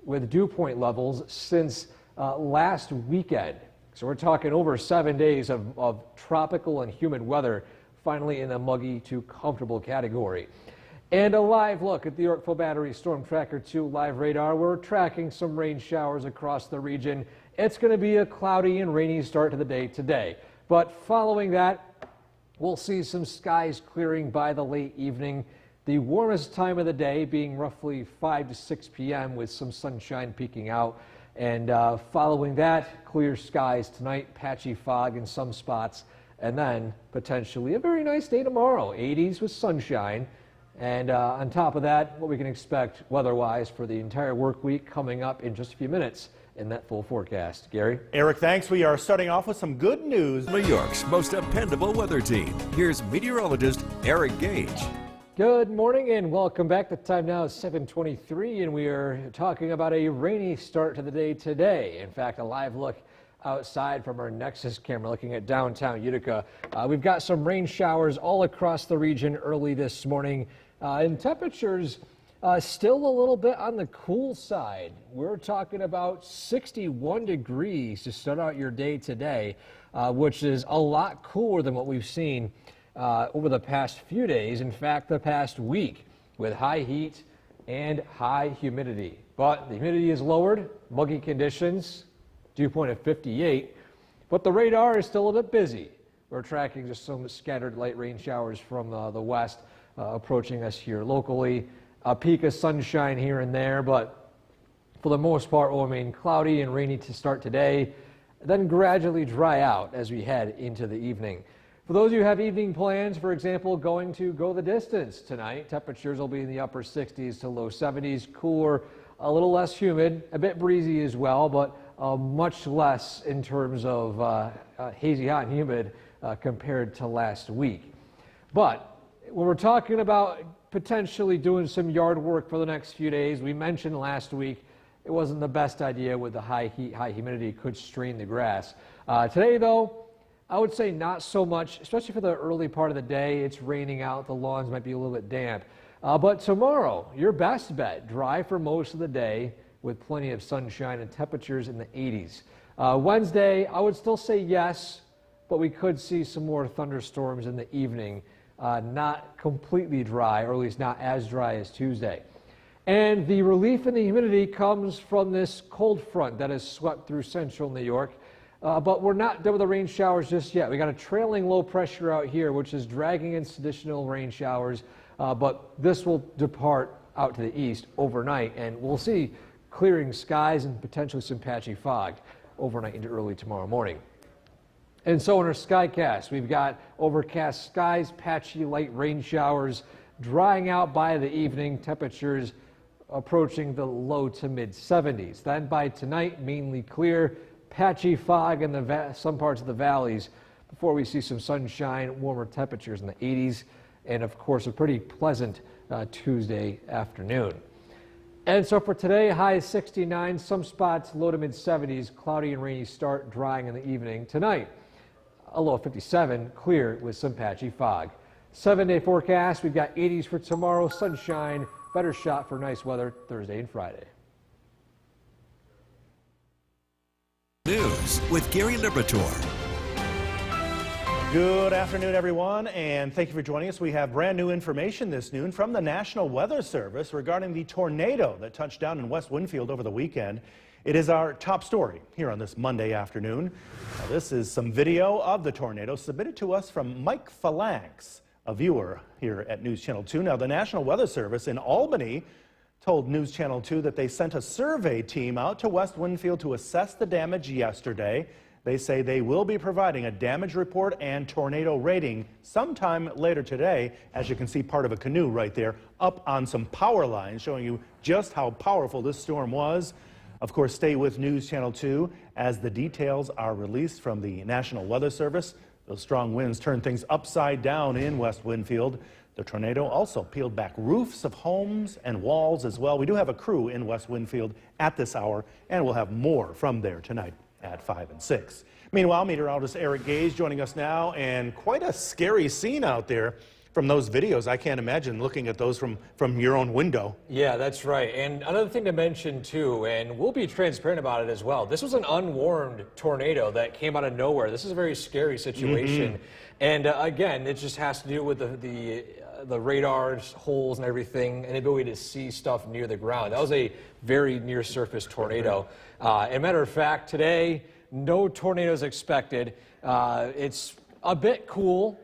with dew point levels since last weekend. So we're talking over 7 days of tropical and humid weather, finally in the muggy to comfortable category. And a live look at the Yorkville Battery Storm Tracker 2 live radar. We're tracking some rain showers across the region. It's going to be a cloudy and rainy start to the day today. But following that, we'll see some skies clearing by the late evening. The warmest time of the day being roughly 5 to 6 p.m. with some sunshine peeking out. And following that, clear skies tonight, patchy fog in some spots, and then potentially a very nice day tomorrow, 80s with sunshine. And on top of that, what we can expect weather-wise for the entire work week coming up in just a few minutes in that full forecast. Gary? Eric, thanks. We are starting off with some good news. New York's most dependable weather team. Here's meteorologist Eric Gage. Good morning and welcome back. The time now is 7:23 and we are talking about a rainy start to the day today. In fact, a live look outside from our Nexus camera looking at downtown Utica. We've got some rain showers all across the region early this morning and temperatures still a little bit on the cool side. We're talking about 61 degrees to start out your day today, which is a lot cooler than what we've seen over the past few days, in fact, the past week, with high heat and high humidity. But the humidity is lowered, muggy conditions, dew point of 58, but the radar is still a bit busy. We're tracking just some scattered light rain showers from the west approaching us here locally. A peak of sunshine here and there, but for the most part will remain cloudy and rainy to start today, then gradually dry out as we head into the evening. For those of you who have evening plans, for example, going to go the distance tonight, temperatures will be in the upper 60s to low 70s, cooler, a little less humid, a bit breezy as well, but much less in terms of hazy, hot, and humid compared to last week. But when we're talking about potentially doing some yard work for the next few days, we mentioned last week it wasn't the best idea with the high heat, high humidity could strain the grass. Today, though, I would say not so much, especially for the early part of the day. It's raining out. The lawns might be a little bit damp. But tomorrow, your best bet, dry for most of the day with plenty of sunshine and temperatures in the 80s. Wednesday, I would still say yes, but we could see some more thunderstorms in the evening. Not completely dry, or at least not as dry as Tuesday. And the relief in the humidity comes from this cold front that has swept through central New York. But we're not done with the rain showers just yet. We got a trailing low pressure out here, which is dragging in additional rain showers. But this will depart out to the east overnight, and we'll see clearing skies and potentially some patchy fog overnight into early tomorrow morning. And so in our skycast, we've got overcast skies, patchy light rain showers, drying out by the evening, temperatures approaching the low to mid 70s. Then by tonight, mainly clear, patchy fog in some parts of the valleys before we see some sunshine, warmer temperatures in the 80s, and of course a pretty pleasant Tuesday afternoon. And so for today, high 69, some spots low to mid 70s, cloudy and rainy start, drying in the evening. Tonight, a low of 57, clear with some patchy fog. 7-day forecast, we've got 80s for tomorrow, sunshine, better shot for nice weather Thursday and Friday. News with Gary Liberatore. Good afternoon, everyone, and thank you for joining us. We have brand new information this noon from the National Weather Service regarding the tornado that touched down in West Winfield over the weekend. It is our top story here on this Monday afternoon. Now, this is some video of the tornado submitted to us from Mike Phalanx, a viewer here at News Channel 2. Now, the National Weather Service in Albany told News Channel 2 that they sent a survey team out to West Winfield to assess the damage yesterday. They say they will be providing a damage report and tornado rating sometime later today. As you can see, part of a canoe right there up on some power lines, showing you just how powerful this storm was. Of course, stay with News Channel 2 as the details are released from the National Weather Service. Those strong winds turned things upside down in West Winfield. The tornado also peeled back roofs of homes and walls as well. We do have a crew in West Winfield at this hour, and we'll have more from there tonight at 5 and 6. Meanwhile, meteorologist Eric Gage joining us now, and quite a scary scene out there from those videos. I can't imagine looking at those from your own window. Yeah, that's right. And another thing to mention too, and we'll be transparent about it as well, this was an unwarned tornado that came out of nowhere. This is a very scary situation. And again, it just has to do with the radars, holes and everything, and the ability to see stuff near the ground. That was a very near surface tornado. As a matter of fact, today, no tornadoes expected. It's a bit cool,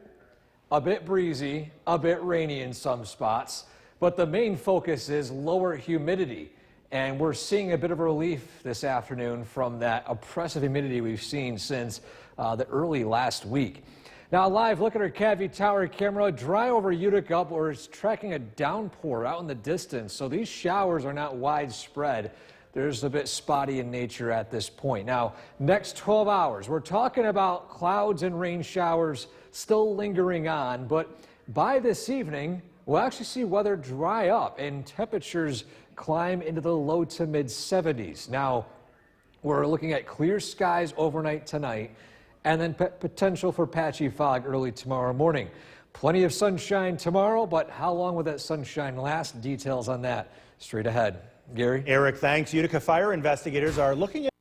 a bit breezy, a bit rainy in some spots, but the main focus is lower humidity. And we're seeing a bit of relief this afternoon from that oppressive humidity we've seen since the early last week. Now, a live look at our Cadvy Tower camera. Dry over Utica, where it's tracking a downpour out in the distance. So these showers are not widespread. They're just a bit spotty in nature at this point. Now, next 12 hours, we're talking about clouds and rain showers still lingering on. But by this evening, we'll actually see weather dry up and temperatures climb into the low to mid 70s. Now, we're looking at clear skies overnight tonight, and then potential for patchy fog early tomorrow morning. Plenty of sunshine tomorrow, but how long will that sunshine last? Details on that straight ahead. Gary? Eric, thanks. Utica fire investigators are looking at...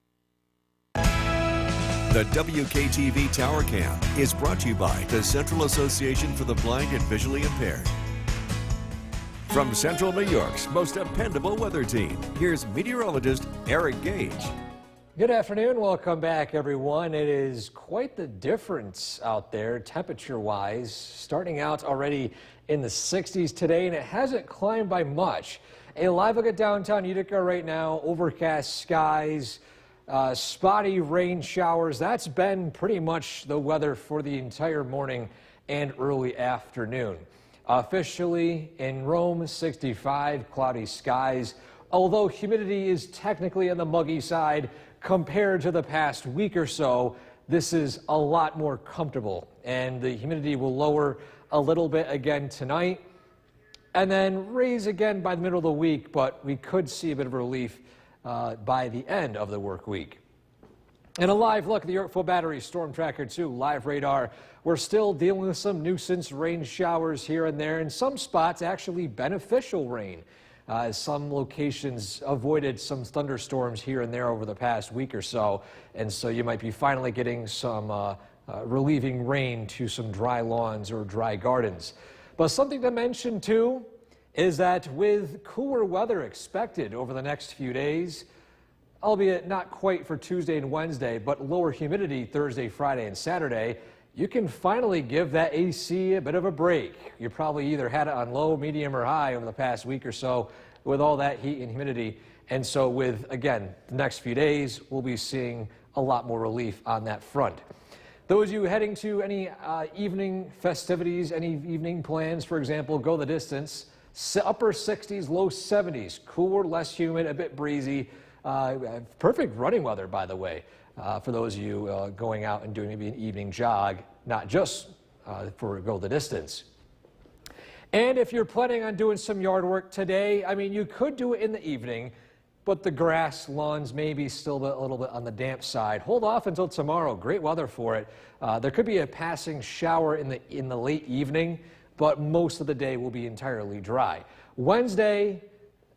The WKTV Tower Cam is brought to you by the Central Association for the Blind and Visually Impaired. From Central New York's most dependable weather team, here's meteorologist Eric Gage. Good afternoon. Welcome back, everyone. It is quite the difference out there temperature-wise, starting out already in the 60s today, and it hasn't climbed by much. A live look at downtown Utica right now, overcast skies, spotty rain showers. That's been pretty much the weather for the entire morning and early afternoon. Officially in Rome, 65, cloudy skies, although humidity is technically on the muggy side. Compared to the past week or so, this is a lot more comfortable, and the humidity will lower a little bit again tonight and then raise again by the middle of the week, but we could see a bit of relief by the end of the work week. And a live look at the Yorkville Battery Storm Tracker 2 live radar. We're still dealing with some nuisance rain showers here and there, in some spots actually beneficial rain. Some locations avoided some thunderstorms here and there over the past week or so, and so you might be finally getting some relieving rain to some dry lawns or dry gardens. But something to mention too is that with cooler weather expected over the next few days, albeit not quite for Tuesday and Wednesday, but lower humidity Thursday, Friday, and Saturday, you can finally give that AC a bit of a break. You probably either had it on low, medium, or high over the past week or so with all that heat and humidity. And so with, again, the next few days, we'll be seeing a lot more relief on that front. Those of you heading to any evening festivities, any evening plans, for example, go the distance. Upper 60s, low 70s, cooler, less humid, a bit breezy. Perfect running weather, by the way. For those of you going out and doing maybe an evening jog, not just for go the distance. And if you're planning on doing some yard work today, I mean, you could do it in the evening, but the grass, lawns may be still a little bit on the damp side. Hold off until tomorrow. Great weather for it. There could be a passing shower in the late evening, but most of the day will be entirely dry. Wednesday,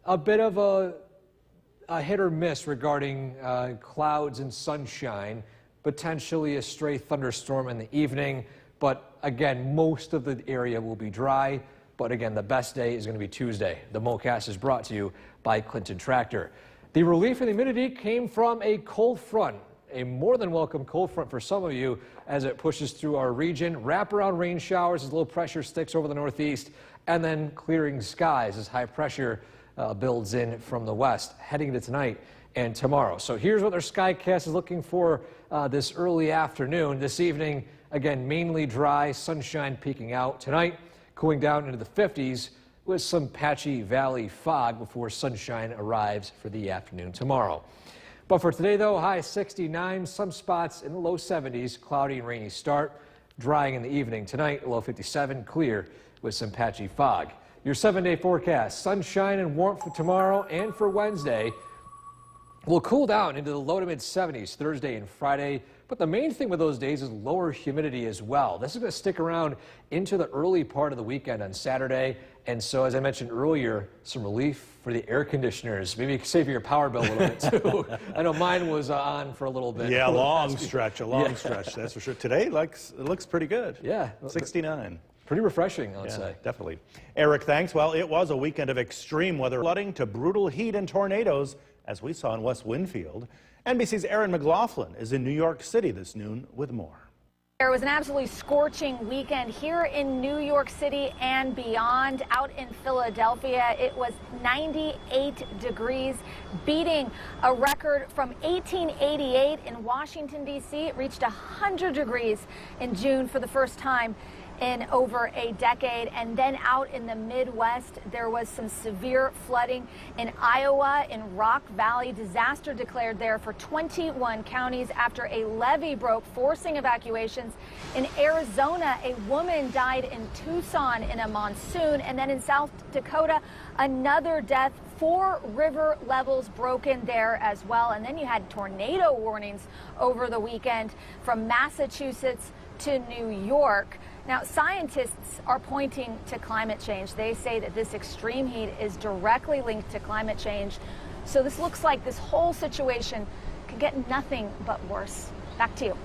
a bit of a hit or miss regarding clouds and sunshine, potentially a stray thunderstorm in the evening. But again, most of the area will be dry. But again, the best day is going to be Tuesday. The MoCast is brought to you by Clinton Tractor. The relief in the humidity came from a cold front, a more than welcome cold front for some of you as it pushes through our region. Wraparound rain showers as low pressure sticks over the northeast, and then clearing skies as high pressure builds in from the west, heading into tonight and tomorrow. So here's what our Skycast is looking for this early afternoon. This evening, again, mainly dry, sunshine peeking out. Tonight, cooling down into the 50s with some patchy valley fog before sunshine arrives for the afternoon tomorrow. But for today, though, high 69, some spots in the low 70s, cloudy and rainy start, drying in the evening. Tonight, low 57, clear with some patchy fog. Your 7-day forecast, sunshine and warmth for tomorrow and for Wednesday. We'll cool down into the low to mid 70s Thursday and Friday. But the main thing with those days is lower humidity as well. This is going to stick around into the early part of the weekend on Saturday. And so, as I mentioned earlier, some relief for the air conditioners. Maybe you can save your power bill a little bit, too. I know mine was on for a little bit. Yeah, a long stretch, that's for sure. Today, it looks pretty good. Yeah. 69. Pretty refreshing, I would Yeah, say. definitely. Eric, thanks. Well, it was a weekend of extreme weather, flooding to brutal heat and tornadoes, as we saw in West Winfield. NBC's Erin McLaughlin is in New York City this noon with more. It was an absolutely scorching weekend here in New York City and beyond. Out in Philadelphia, it was 98 degrees, beating a record from 1888 in Washington, D.C. It reached 100 degrees in June for the first time in over a decade. And then out in the Midwest, there was some severe flooding in Iowa, in Rock Valley. Disaster declared there for 21 counties after a levee broke, forcing evacuations. In Arizona, a woman died in Tucson in a monsoon. And then in South Dakota, another death. 4 river levels broken there as well. And then you had tornado warnings over the weekend from Massachusetts to New York. Now, scientists are pointing to climate change. They say that this extreme heat is directly linked to climate change. So this looks like this whole situation could get nothing but worse. Back to you.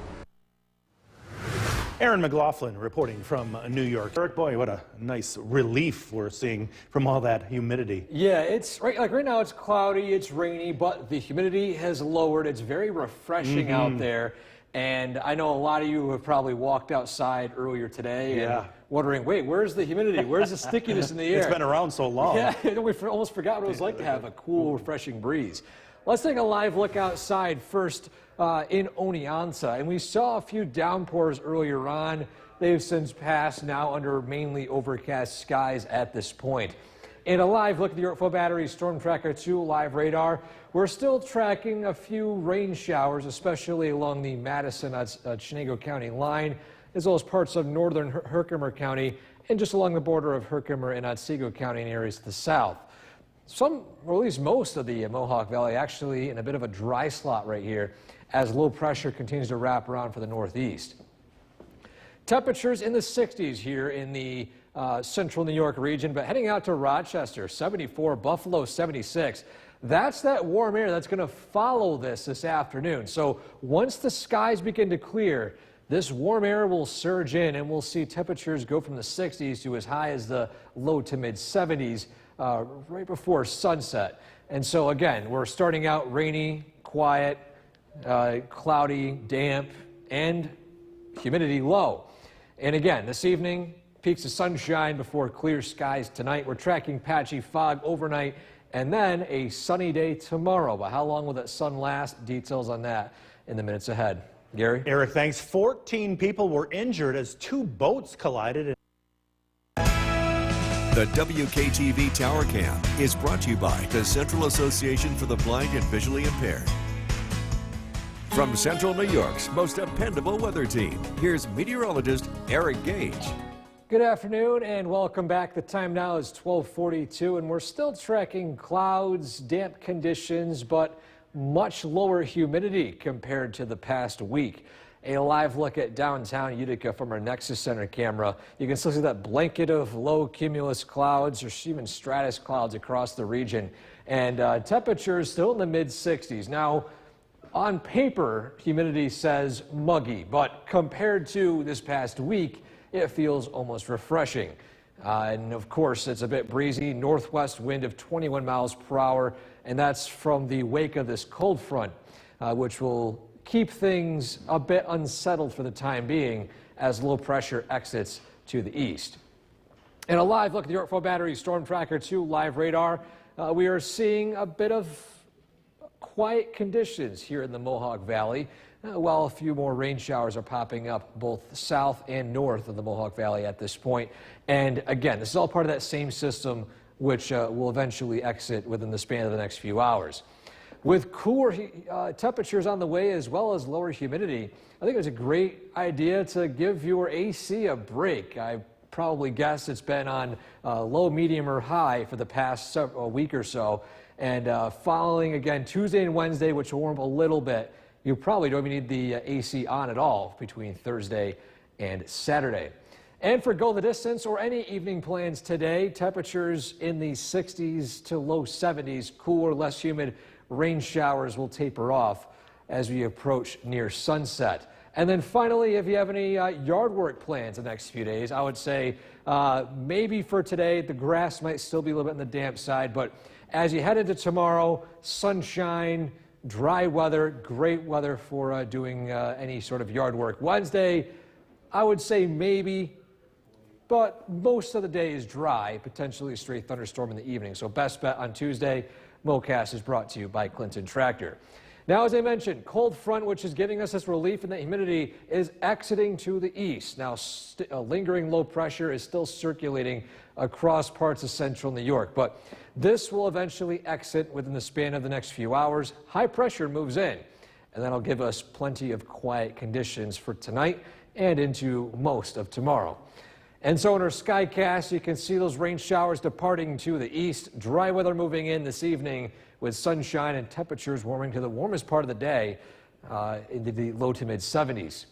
Erin McLaughlin reporting from New York. Eric, boy, what a nice relief we're seeing from all that humidity. Yeah, it's right now it's cloudy, it's rainy, but the humidity has lowered. It's very refreshing out there. And I know a lot of you have probably walked outside earlier today and wondering, wait, where's the humidity? Where's the stickiness in the air? It's been around so long. Yeah, we almost forgot what it was like to have a cool, refreshing breeze. Let's take a live look outside first in Oneonta. And we saw a few downpours earlier on. They've since passed, now under mainly overcast skies at this point. And a live look at the Yorkville Battery Storm Tracker 2 live radar. We're still tracking a few rain showers, especially along the Madison-Chenango County line, as well as parts of northern Herkimer County and just along the border of Herkimer and Otsego County in areas to the south. Some, or at least most of the Mohawk Valley actually in a bit of a dry slot right here as low pressure continues to wrap around for the northeast. Temperatures in the 60s here in the central New York region, but heading out to Rochester, 74, Buffalo, 76. That's that warm air that's going to follow this afternoon. So once the skies begin to clear, this warm air will surge in and we'll see temperatures go from the 60s to as high as the low to mid 70s right before sunset. And so again, we're starting out rainy, quiet, cloudy, damp, and humidity low. And again, this evening, peaks of sunshine before clear skies tonight. We're tracking patchy fog overnight and then a sunny day tomorrow. But how long will that sun last? Details on that in the minutes ahead. Gary? Eric, thanks. 14 people were injured as 2 boats collided. The WKTV Tower Cam is brought to you by the Central Association for the Blind and Visually Impaired. From Central New York's most dependable weather team, here's meteorologist Eric Gage. Good afternoon and welcome back. The time now is 12:42 and we're still tracking clouds, damp conditions, but much lower humidity compared to the past week. A live look at downtown Utica from our Nexus Center camera. You can still see that blanket of low cumulus clouds or even stratus clouds across the region, and temperatures still in the mid-60s. Now, on paper, humidity says muggy, but compared to this past week, it feels almost refreshing. And of course, it's a bit breezy, northwest wind of 21 miles per hour, and that's from the wake of this cold front, which will keep things a bit unsettled for the time being as low pressure exits to the east. And a live look at the Yorkville Battery Storm Tracker 2 live radar. We are seeing a bit of quiet conditions here in the Mohawk Valley, while a few more rain showers are popping up both south and north of the Mohawk Valley at this point. And again, this is all part of that same system which will eventually exit within the span of the next few hours. With cooler temperatures on the way as well as lower humidity, I think it's a great idea to give your AC a break. I probably guess it's been on low, medium, or high for the past week or so. And following again Tuesday and Wednesday, which will warm up a little bit, you probably don't even need the AC on at all between Thursday and Saturday. And for Go the Distance or any evening plans today, temperatures in the 60s to low 70s, cooler, less humid. Rain showers will taper off as we approach near sunset. And then finally, if you have any yard work plans the next few days, I would say maybe for today, the grass might still be a little bit on the damp side, but as you head into tomorrow, sunshine, dry weather, great weather for doing any sort of yard work. Wednesday, I would say maybe, but most of the day is dry, potentially a stray thunderstorm in the evening. So best bet on Tuesday. MoCast is brought to you by Clinton Tractor. Now, as I mentioned, cold front, which is giving us this relief in the humidity, is exiting to the east. Now, lingering low pressure is still circulating across parts of central New York, but this will eventually exit within the span of the next few hours. High pressure moves in, and that'll give us plenty of quiet conditions for tonight and into most of tomorrow. And so in our Skycast, you can see those rain showers departing to the east, dry weather moving in this evening with sunshine and temperatures warming to the warmest part of the day into the low to mid 70s.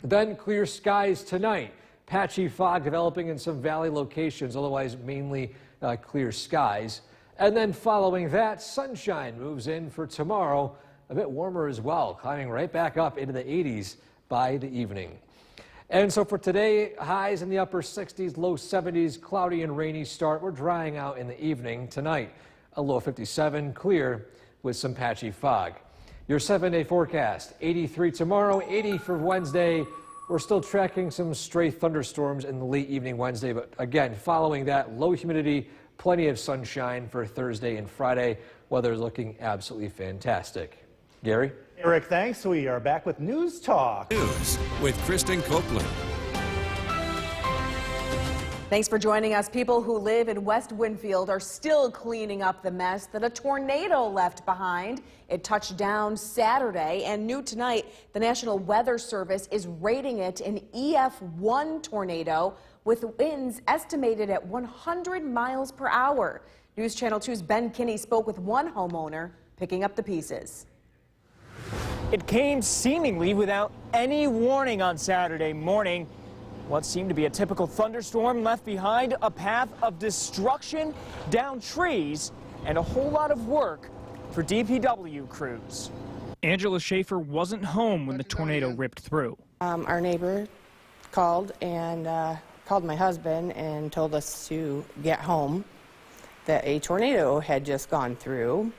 Then clear skies tonight. Patchy fog developing in some valley locations, otherwise mainly clear skies. And then following that, sunshine moves in for tomorrow, a bit warmer as well, climbing right back up into the 80s by the evening. And so for today, highs in the upper 60s, low 70s, cloudy and rainy start. We're drying out in the evening. Tonight, a low 57, clear with some patchy fog. Your 7-day forecast, 83 tomorrow, 80 for Wednesday. We're still tracking some stray thunderstorms in the late evening Wednesday, but again, following that, low humidity, plenty of sunshine for Thursday and Friday. Weather's looking absolutely fantastic. Gary? Eric, thanks. We are back with News Talk. News with Kristen Copeland. Thanks for joining us. People who live in West Winfield are still cleaning up the mess that a tornado left behind. It touched down Saturday, and new tonight, the National Weather Service is rating it an EF1 tornado with winds estimated at 100 miles per hour. News Channel 2's Ben Kinney spoke with one homeowner picking up the pieces. It came seemingly without any warning on Saturday morning. What seemed to be a typical thunderstorm left behind a path of destruction, down trees, and a whole lot of work for DPW crews. Angela Schaefer wasn't home when the tornado ripped through. Our neighbor called and called my husband and told us to get home, that a tornado had just gone through.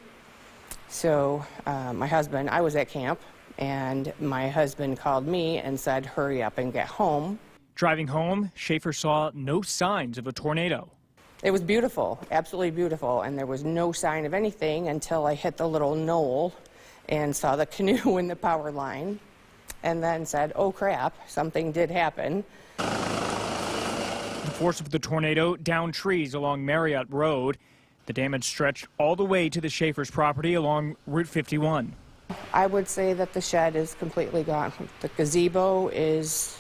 So I was at camp, and my husband called me and said, hurry up and get home. Driving home, Schaefer saw no signs of a tornado. It was beautiful, absolutely beautiful, and there was no sign of anything until I hit the little knoll and saw the canoe in the power line, and then said, oh crap, something did happen. The force of the tornado downed trees along Marriott Road. The damage stretched all the way to the Schaefer's property along Route 51. I would say that the shed is completely gone. The gazebo is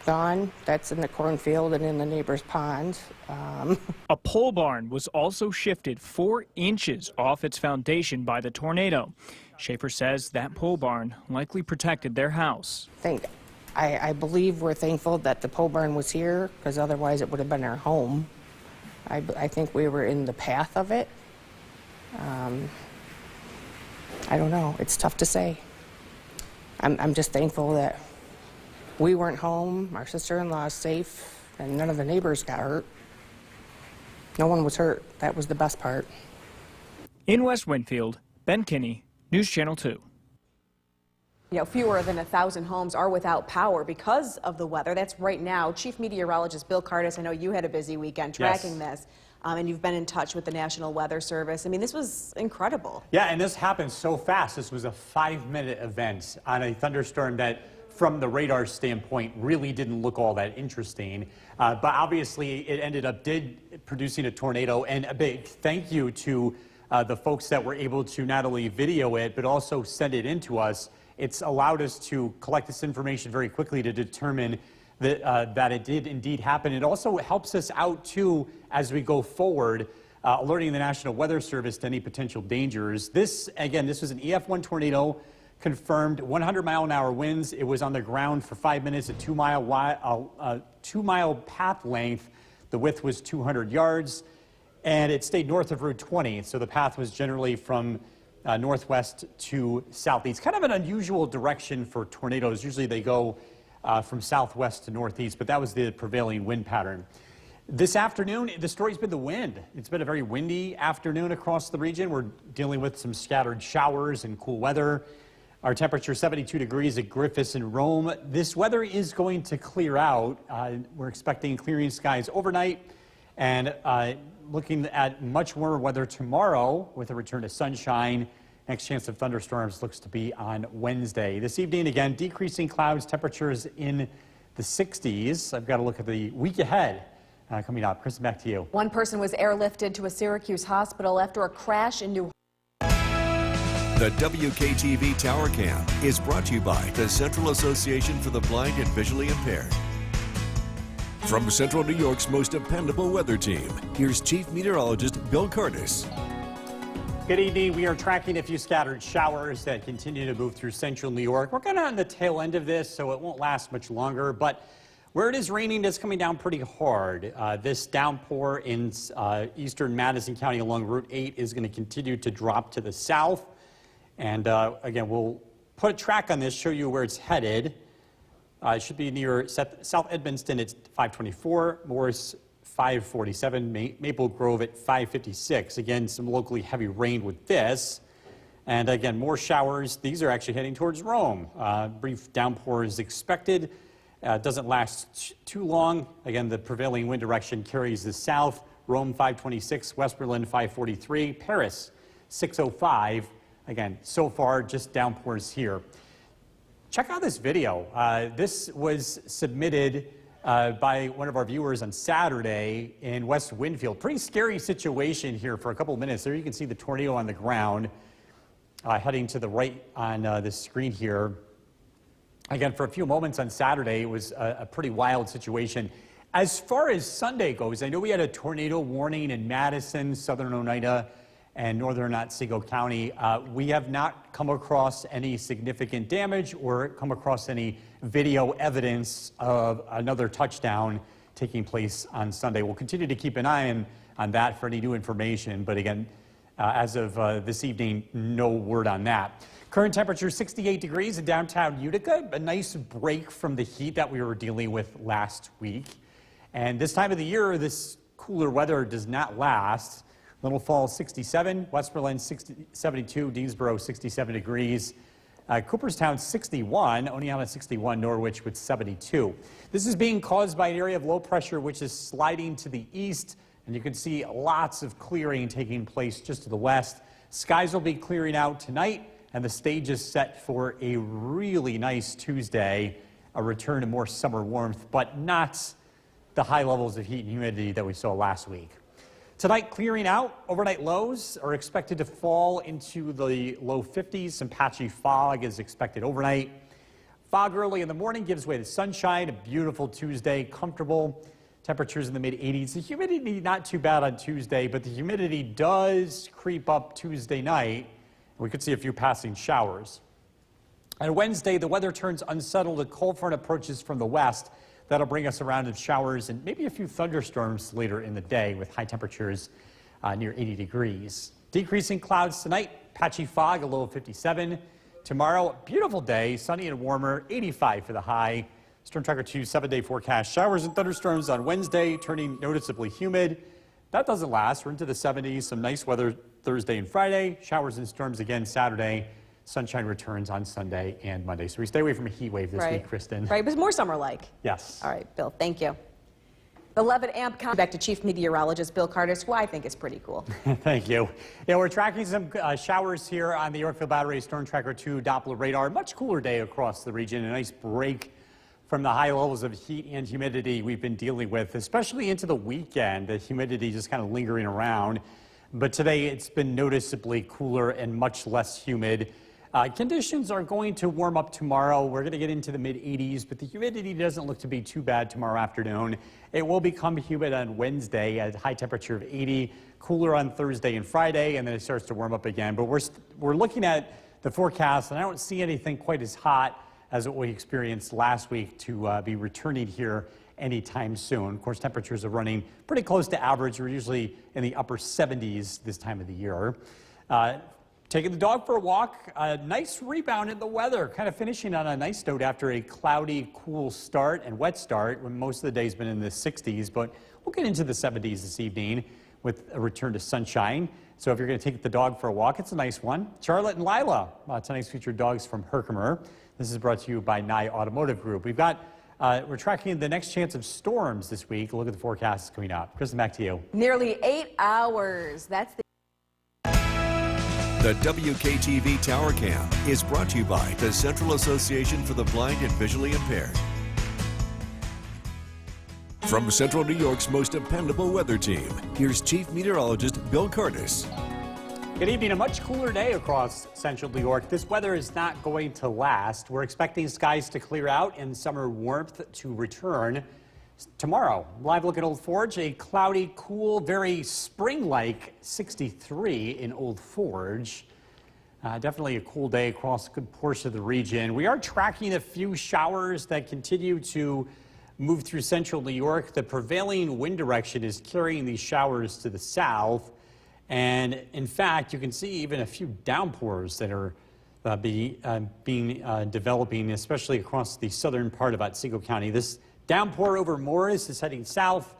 gone. That's in the cornfield and in the neighbor's pond. A pole barn was also shifted 4 inches off its foundation by the tornado. Schaefer says that pole barn likely protected their house. I believe we're thankful that the pole barn was here, because otherwise it would have been our home. I think we were in the path of it. I don't know. It's tough to say. I'm just thankful that we weren't home, our sister-in-law is safe, and none of the neighbors got hurt. No one was hurt. That was the best part. In West Winfield, Ben Kinney, News Channel 2. You know, fewer than 1,000 homes are without power because of the weather. That's right now. Chief Meteorologist Bill Curtis, I know you had a busy weekend tracking this, and you've been in touch with the National Weather Service. I mean, this was incredible. Yeah, and this happened so fast. This was a 5-minute event on a thunderstorm that, from the radar standpoint, really didn't look all that interesting. But obviously, it ended up producing a tornado. And a big thank you to the folks that were able to not only video it, but also send it in to us. It's allowed us to collect this information very quickly to determine that it did indeed happen. It also helps us out, too, as we go forward, alerting the National Weather Service to any potential dangers. This, again, this was an EF1 tornado, confirmed 100-mile-an-hour winds. It was on the ground for 5 minutes, a 2-mile path length. The width was 200 yards, and it stayed north of Route 20, so the path was generally from northwest to southeast. Kind of an unusual direction for tornadoes. Usually they go from southwest to northeast, but that was the prevailing wind pattern. This afternoon, the story's been the wind. It's been a very windy afternoon across the region. We're dealing with some scattered showers and cool weather. Our temperature 72 degrees at Griffis and Rome. This weather is going to clear out. We're expecting clearing skies overnight and looking at much warmer weather tomorrow with a return to sunshine. Next chance of thunderstorms looks to be on Wednesday. This evening, again, decreasing clouds, temperatures in the 60s. I've got to look at the week ahead coming up. Kristen, back to you. One person was airlifted to a Syracuse hospital after a crash in New The WKTV Tower Cam is brought to you by the Central Association for the Blind and Visually Impaired. From Central New York's most dependable weather team, here's Chief Meteorologist Bill Curtis. Good evening. We are tracking a few scattered showers that continue to move through central New York. We're kind of on the tail end of this, so it won't last much longer. But where it is raining, it's coming down pretty hard. This downpour in eastern Madison County along Route 8 is going to continue to drop to the south. And again, we'll put a track on this, show you where it's headed. It should be near South Edmonston at 524, Morris 547, Maple Grove at 556. Again, some locally heavy rain with this. And again, more showers. These are actually heading towards Rome. Brief downpour is expected. Doesn't last too long. Again, the prevailing wind direction carries the south. Rome 526, Westmoreland 543, Paris 605. Again, so far, just downpours here. Check out this video. This was submitted by one of our viewers on Saturday in West Winfield. Pretty scary situation here for a couple of minutes. There you can see the tornado on the ground heading to the right on the screen here. Again, for a few moments on Saturday, it was a pretty wild situation. As far as Sunday goes, I know we had a tornado warning in Madison, southern Oneida, and northern Otsego County. We have not come across any significant damage or come across any video evidence of another touchdown taking place on Sunday. We'll continue to keep an eye on that for any new information, but again, as of this evening, no word on that. Current temperature 68 degrees in downtown Utica, a nice break from the heat that we were dealing with last week. And this time of the year, this cooler weather does not last. Little Falls 67, Westmoreland 72, Deansboro 67 degrees, Cooperstown 61, Oneonta 61, Norwich with 72. This is being caused by an area of low pressure which is sliding to the east, and you can see lots of clearing taking place just to the west. Skies will be clearing out tonight, and the stage is set for a really nice Tuesday, a return to more summer warmth, but not the high levels of heat and humidity that we saw last week. Tonight, clearing out. Overnight lows are expected to fall into the low 50s. Some patchy fog is expected overnight. Fog early in the morning gives way to sunshine. A beautiful Tuesday, comfortable. Temperatures in the mid-80s. The humidity not too bad on Tuesday, but the humidity does creep up Tuesday night. We could see a few passing showers. On Wednesday, the weather turns unsettled. A cold front approaches from the west. That'll bring us around of showers and maybe a few thunderstorms later in the day with high temperatures near 80 degrees. Decreasing clouds tonight, patchy fog, a low of 57. Tomorrow, a beautiful day, sunny and warmer, 85 for the high. Storm Tracker 2 7-day forecast. Showers and thunderstorms on Wednesday, turning noticeably humid. That doesn't last. We're into the 70s. Some nice weather Thursday and Friday. Showers and storms again Saturday. Sunshine returns on Sunday and Monday. So we stay away from a heat wave this week, Kristen. Right, but more summer-like. Yes. All right, Bill, thank you. The 11 amp count back to Chief Meteorologist Bill Curtis, who I think is pretty cool. Thank you. Yeah, we're tracking some showers here on the Yorkville Battery Storm Tracker 2 Doppler radar. Much cooler day across the region. A nice break from the high levels of heat and humidity we've been dealing with, especially into the weekend. The humidity just kind of lingering around. But today it's been noticeably cooler and much less humid. Conditions are going to warm up tomorrow. We're going to get into the mid-80s, but the humidity doesn't look to be too bad tomorrow afternoon. It will become humid on Wednesday at a high temperature of 80, cooler on Thursday and Friday, and then it starts to warm up again. But we're looking at the forecast, and I don't see anything quite as hot as what we experienced last week to be returning here anytime soon. Of course, temperatures are running pretty close to average. We're usually in the upper 70s this time of the year. Taking the dog for a walk, a nice rebound in the weather, kind of finishing on a nice note after a cloudy, cool start and wet start when most of the day's been in the 60s, but we'll get into the 70s this evening with a return to sunshine. So if you're going to take the dog for a walk, it's a nice one. Charlotte and Lila, tonight's featured dogs from Herkimer. This is brought to you by Nye Automotive Group. We're tracking the next chance of storms this week. Look at the forecast coming up. Kristen, back to you. Nearly 8 hours. That's The WKTV Tower Cam is brought to you by the Central Association for the Blind and Visually Impaired. From Central New York's most dependable weather team, here's Chief Meteorologist Bill Curtis. Good evening. A much cooler day across Central New York. This weather is not going to last. We're expecting skies to clear out and summer warmth to return tomorrow. Live look at Old Forge, a cloudy, cool, very spring-like 63 in Old Forge. Definitely a cool day across a good portion of the region. We are tracking a few showers that continue to move through Central New York. The prevailing wind direction is carrying these showers to the south. And in fact, you can see even a few downpours that are developing, especially across the southern part of Otsego County. This downpour over Morris is heading south.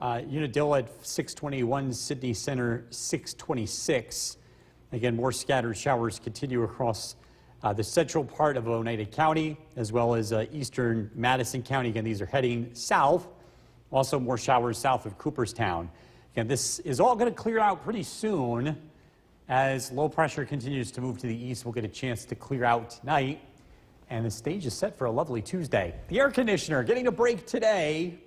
Unadilla at 621, Sydney Center 626. Again, more scattered showers continue across the central part of Oneida County, as well as eastern Madison County. Again, these are heading south. Also more showers south of Cooperstown. Again, this is all going to clear out pretty soon. As low pressure continues to move to the east, we'll get a chance to clear out tonight. And the stage is set for a lovely Tuesday. The air conditioner getting a break today.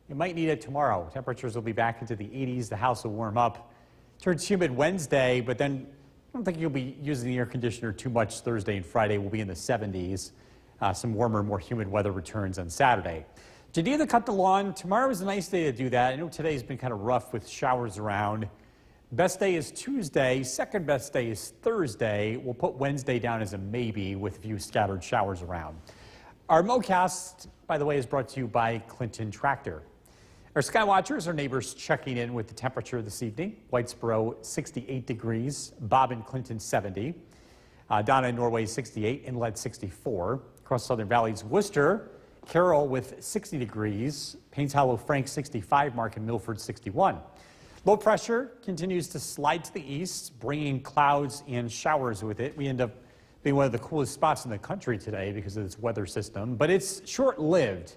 You might need it tomorrow. Temperatures will be back into the 80s. The house will warm up. Turns humid Wednesday, but then I don't think you'll be using the air conditioner too much Thursday and Friday. We'll be in the 70s. Some warmer, more humid weather returns on Saturday. Do you need to cut the lawn? Tomorrow is a nice day to do that. I know today's been kind of rough with showers around. Best day is Tuesday. Second best day is Thursday. We'll put Wednesday down as a maybe with a few scattered showers around. Our MoCast, by the way, is brought to you by Clinton Tractor. Our Skywatchers are neighbors checking in with the temperature this evening. Whitesboro, 68 degrees. Bob and Clinton, 70. Donna in Norway, 68. Inlet, 64. Across Southern Valleys, Worcester, Carroll with 60 degrees. Paynes Hollow, Frank, 65. Mark and Milford, 61. Low pressure continues to slide to the east, bringing clouds and showers with it. We end up being one of the coolest spots in the country today because of this weather system, but it's short-lived.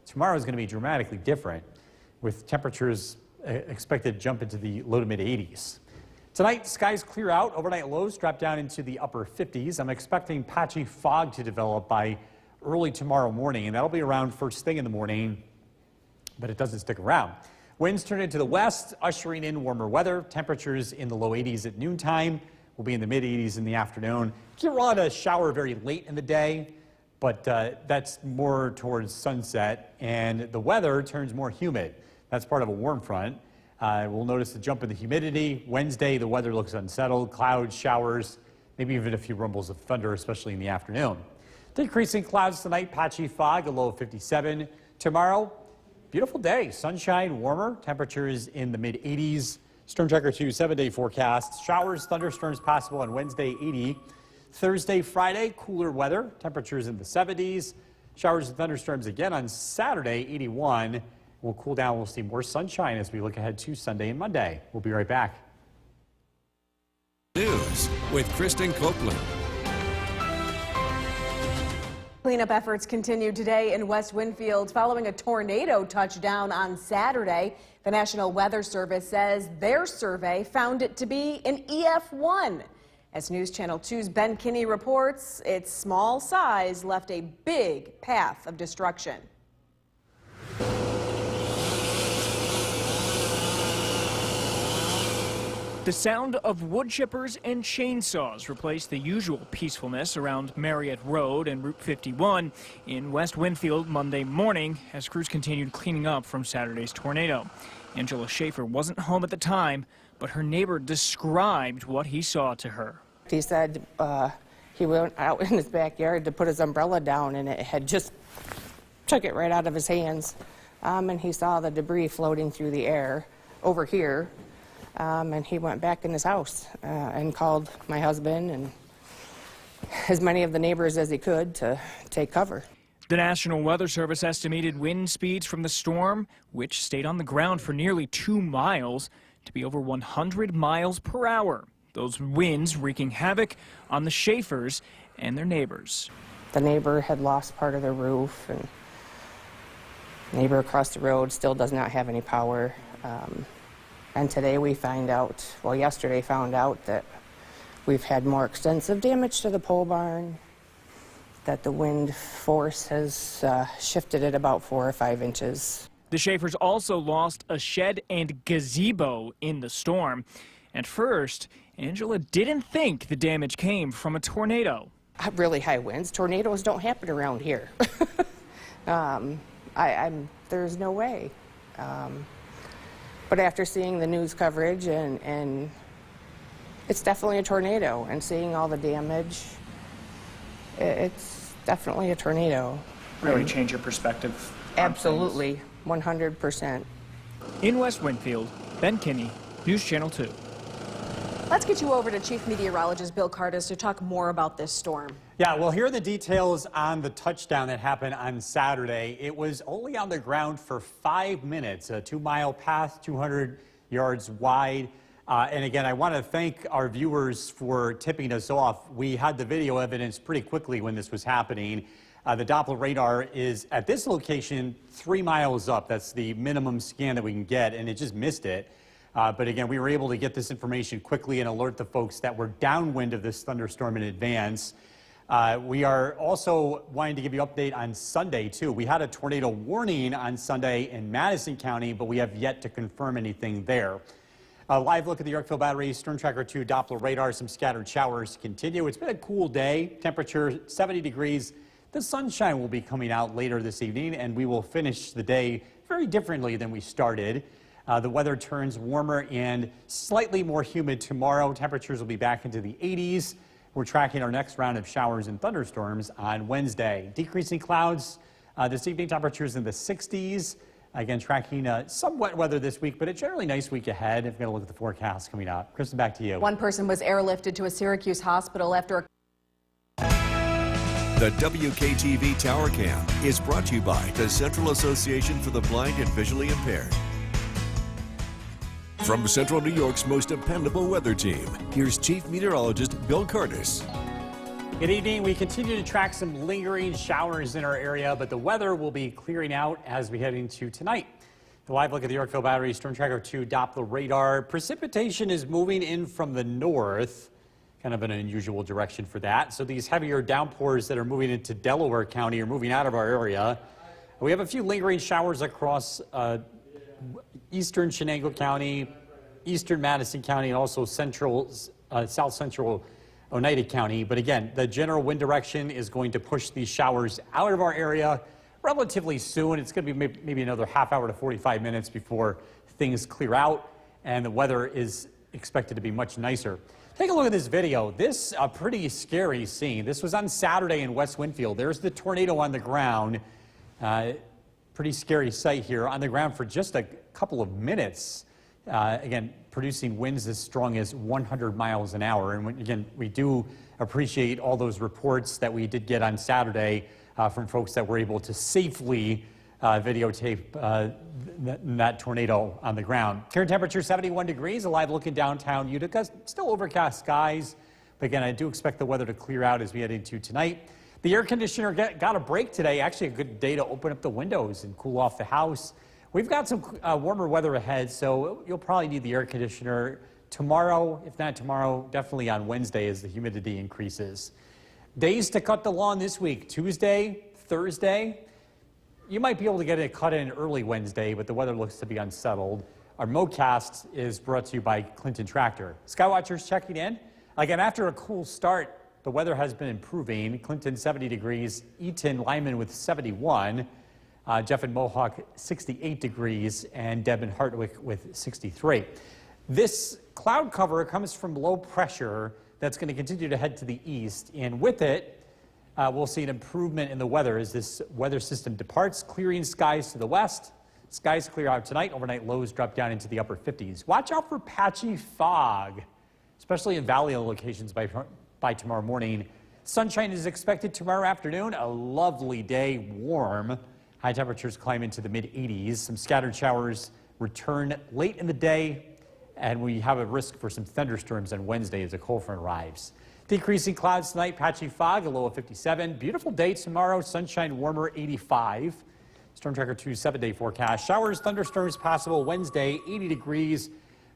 Tomorrow is going to be dramatically different, with temperatures expected to jump into the low to mid-80s. Tonight, skies clear out. Overnight lows drop down into the upper 50s. I'm expecting patchy fog to develop by early tomorrow morning, and that'll be around first thing in the morning, but it doesn't stick around. Winds turn into the west, ushering in warmer weather. Temperatures in the low 80s at noontime. We'll be in the mid-80s in the afternoon. Can run a shower very late in the day, but that's more towards sunset, and the weather turns more humid. That's part of a warm front. We'll notice the jump in the humidity. Wednesday, the weather looks unsettled, clouds, showers, maybe even a few rumbles of thunder, especially in the afternoon. Decreasing clouds tonight, patchy fog, a low of 57. Tomorrow, beautiful day, sunshine, warmer, temperatures in the mid-80s. Storm Tracker 2 7-day forecast. Showers, thunderstorms possible on Wednesday, 80. Thursday, Friday, cooler weather, temperatures in the 70s. Showers and thunderstorms again on Saturday, 81. We'll cool down. We'll see more sunshine as we look ahead to Sunday and Monday. We'll be right back. News with Kristen Copeland. Cleanup efforts continue today in West Winfield following a tornado touchdown on Saturday. The National Weather Service says their survey found it to be an EF1. As News Channel 2's Ben Kinney reports, its small size left a big path of destruction. The sound of wood chippers and chainsaws replaced the usual peacefulness around Marriott Road and Route 51 in West Winfield Monday morning as crews continued cleaning up from Saturday's tornado. Angela Schaefer wasn't home at the time, but her neighbor described what he saw to her. He said he went out in his backyard to put his umbrella down, and it had just took it right out of his hands. And he saw the debris floating through the air over here. And he went back in his house and called my husband and as many of the neighbors as he could to take cover. The National Weather Service estimated wind speeds from the storm, which stayed on the ground for nearly 2 miles, to be over 100 miles per hour. Those winds wreaking havoc on the Schaefers and their neighbors. The neighbor had lost part of their roof, and the neighbor across the road still does not have any power. And today we find out, well, yesterday found out that we've had more extensive damage to the pole barn, that the wind force has shifted it about 4 or 5 inches. The Schaefers also lost a shed and gazebo in the storm. At first, Angela didn't think the damage came from a tornado. Really high winds. Tornadoes don't happen around here. There's no way. But after seeing the news coverage and it's definitely a tornado, and seeing all the damage, it's definitely a tornado. Really change your perspective? Absolutely, 100%. In West Winfield, Ben Kinney, News Channel 2. Let's get you over to Chief Meteorologist Bill Curtis to talk more about this storm. Yeah, well, here are the details on the touchdown that happened on Saturday. It was only on the ground for 5 minutes, a 2-mile path, 200 yards wide. And again, I want to thank our viewers for tipping us off. We had the video evidence pretty quickly when this was happening. The Doppler radar is at this location 3 miles up. That's the minimum scan that we can get, and it just missed it. But again, we were able to get this information quickly and alert the folks that were downwind of this thunderstorm in advance. We are also wanting to give you an update on Sunday, too. We had a tornado warning on Sunday in Madison County, but we have yet to confirm anything there. A live look at the Yorkville Battery Storm Tracker 2 Doppler radar. Some scattered showers continue. It's been a cool day. Temperature 70 degrees. The sunshine will be coming out later this evening, and we will finish the day very differently than we started. The weather turns warmer and slightly more humid tomorrow. Temperatures will be back into the 80s. We're tracking our next round of showers and thunderstorms on Wednesday. Decreasing clouds this evening, temperatures in the 60s. Again, tracking some wet weather this week, but a generally nice week ahead. If we're going to look at the forecast coming up. Kristen, back to you. One person was airlifted to a Syracuse hospital after a The WKTV Tower Cam is brought to you by the Central Association for the Blind and Visually Impaired. From Central New York's most dependable weather team, here's Chief Meteorologist Bill Curtis. Good evening. We continue to track some lingering showers in our area, but the weather will be clearing out as we head into tonight. The live look at the Yorkville Battery Storm Tracker 2 Doppler radar. Precipitation is moving in from the north, kind of an unusual direction for that. So these heavier downpours that are moving into Delaware County are moving out of our area. We have a few lingering showers across eastern Chenango County, eastern Madison County, and also central, south central Oneida County. But again, the general wind direction is going to push these showers out of our area relatively soon. It's going to be maybe another half hour to 45 minutes before things clear out, and the weather is expected to be much nicer. Take a look at this video. This a pretty scary scene. This was on Saturday in West Winfield. There's the tornado on the ground. Pretty scary sight here on the ground for just a couple of minutes. Again, producing winds as strong as 100 miles an hour. And again, we do appreciate all those reports that we did get on Saturday from folks that were able to safely videotape that tornado on the ground. Current temperature 71 degrees, a live look in downtown Utica. Still overcast skies, but again, I do expect the weather to clear out as we head into tonight. The air conditioner got a break today. Actually, a good day to open up the windows and cool off the house. We've got some warmer weather ahead, so you'll probably need the air conditioner tomorrow. If not tomorrow, definitely on Wednesday as the humidity increases. Days to cut the lawn this week: Tuesday, Thursday. You might be able to get it cut in early Wednesday, but the weather looks to be unsettled. Our MoCast is brought to you by Clinton Tractor. Skywatchers checking in. Again, after a cool start, the weather has been improving. Clinton 70 degrees, Eaton, Lyman with 71, Jeff and Mohawk 68 degrees, and Deb and Hartwick with 63. This cloud cover comes from low pressure that's going to continue to head to the east, and with it, we'll see an improvement in the weather as this weather system departs, clearing skies to the west. Skies clear out tonight. Overnight lows drop down into the upper 50s. Watch out for patchy fog, especially in valley locations by tomorrow morning. Sunshine is expected tomorrow afternoon. A lovely day, warm. High temperatures climb into the mid-80s. Some scattered showers return late in the day, and we have a risk for some thunderstorms on Wednesday as a cold front arrives. Decreasing clouds tonight, patchy fog, a low of 57. Beautiful day tomorrow, sunshine warmer, 85. Storm Tracker 2 7-day forecast. Showers, thunderstorms possible Wednesday, 80 degrees.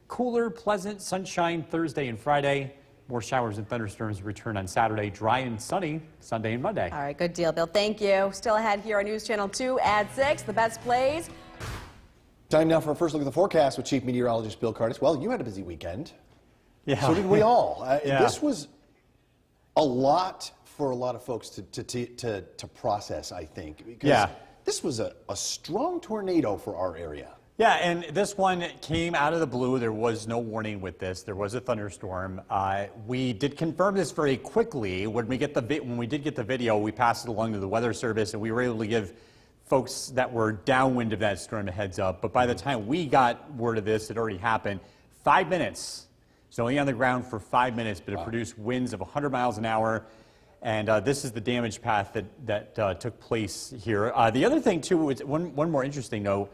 Cooler, pleasant sunshine Thursday and Friday. More showers and thunderstorms return on Saturday. Dry and sunny Sunday and Monday. All right, good deal, Bill. Thank you. Still ahead here on News Channel 2 at 6, the best plays. Time now for a first look at the forecast with Chief Meteorologist Bill Curtis. Well, you had a busy weekend. Yeah. So did we all. Yeah. This was a lot for a lot of folks to process, I think. Because this was a strong tornado for our area. Yeah, and this one came out of the blue. There was no warning with this. There was a thunderstorm. We did confirm this very quickly. When we did get the video, we passed it along to the Weather Service, and we were able to give folks that were downwind of that storm a heads up. But by the time we got word of this, it already happened. 5 minutes. It's only on the ground for 5 minutes, but it produced winds of 100 miles an hour. And this is the damage path that took place here. The other thing, too, is one more interesting note.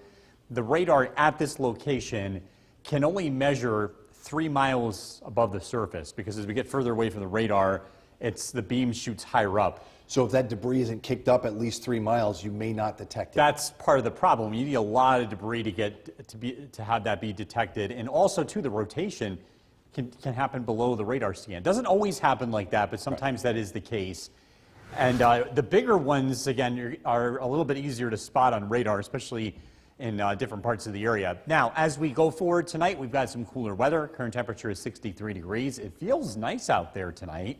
The radar at this location can only measure 3 miles above the surface, because as we get further away from the radar, the beam shoots higher up. So if that debris isn't kicked up at least 3 miles, you may not detect it. That's part of the problem. You need a lot of debris to have that be detected. And also, too, the rotation can happen below the radar scan. It doesn't always happen like that, but sometimes that is the case. And the bigger ones, again, are a little bit easier to spot on radar, especially in different parts of the area. Now, as we go forward tonight, we've got some cooler weather. Current temperature is 63 degrees. It feels nice out there tonight.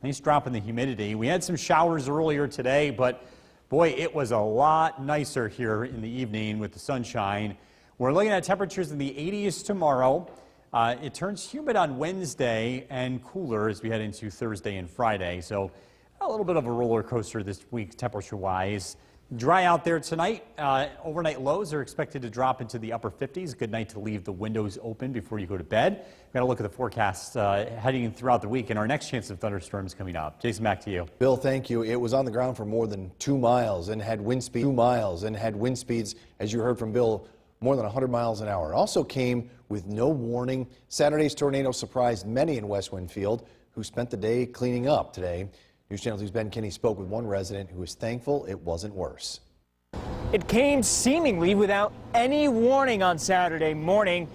Nice drop in the humidity. We had some showers earlier today, but boy, it was a lot nicer here in the evening with the sunshine. We're looking at temperatures in the 80s tomorrow. It turns humid on Wednesday and cooler as we head into Thursday and Friday. So a little bit of a roller coaster this week temperature-wise. Dry out there tonight. Overnight lows are expected to drop into the upper 50s. Good night to leave the windows open before you go to bed. We've got to look at the forecast heading throughout the week and our next chance of thunderstorms coming up. Jason, back to you. Bill, thank you. It was on the ground for more than 2 miles and had wind speed 2 miles and had wind speeds, as you heard from Bill, more than 100 miles an hour. It also came with no warning. Saturday's tornado surprised many in West Winfield who spent the day cleaning up today. News Channel 2's Ben Kinney spoke with one resident who was thankful it wasn't worse. It came seemingly without any warning on Saturday morning.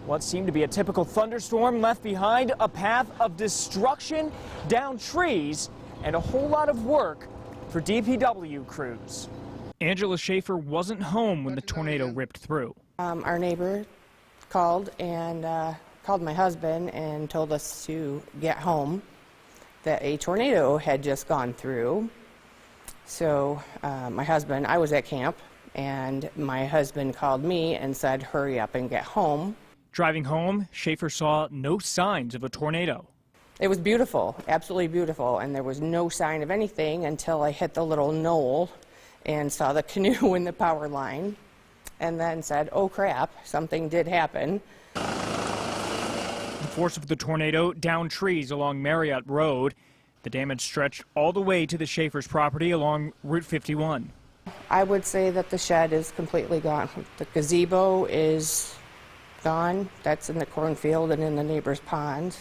What seemed to be a typical thunderstorm left behind a path of destruction, down trees, and a whole lot of work for DPW crews. Angela Schaefer wasn't home when the tornado ripped through. Our neighbor called and called my husband and told us to get home, that a tornado had just gone through. So my husband, I was at camp, and my husband called me and said, hurry up and get home. Driving home, Schaefer saw no signs of a tornado. It was beautiful, absolutely beautiful, and there was no sign of anything until I hit the little knoll and saw the canoe in the power line, and then said, oh crap, something did happen. The force of the tornado downed trees along Marriott Road. The damage stretched all the way to the Schaefer's property along Route 51. I would say that the shed is completely gone. The gazebo is gone. That's in the cornfield and in the neighbor's pond.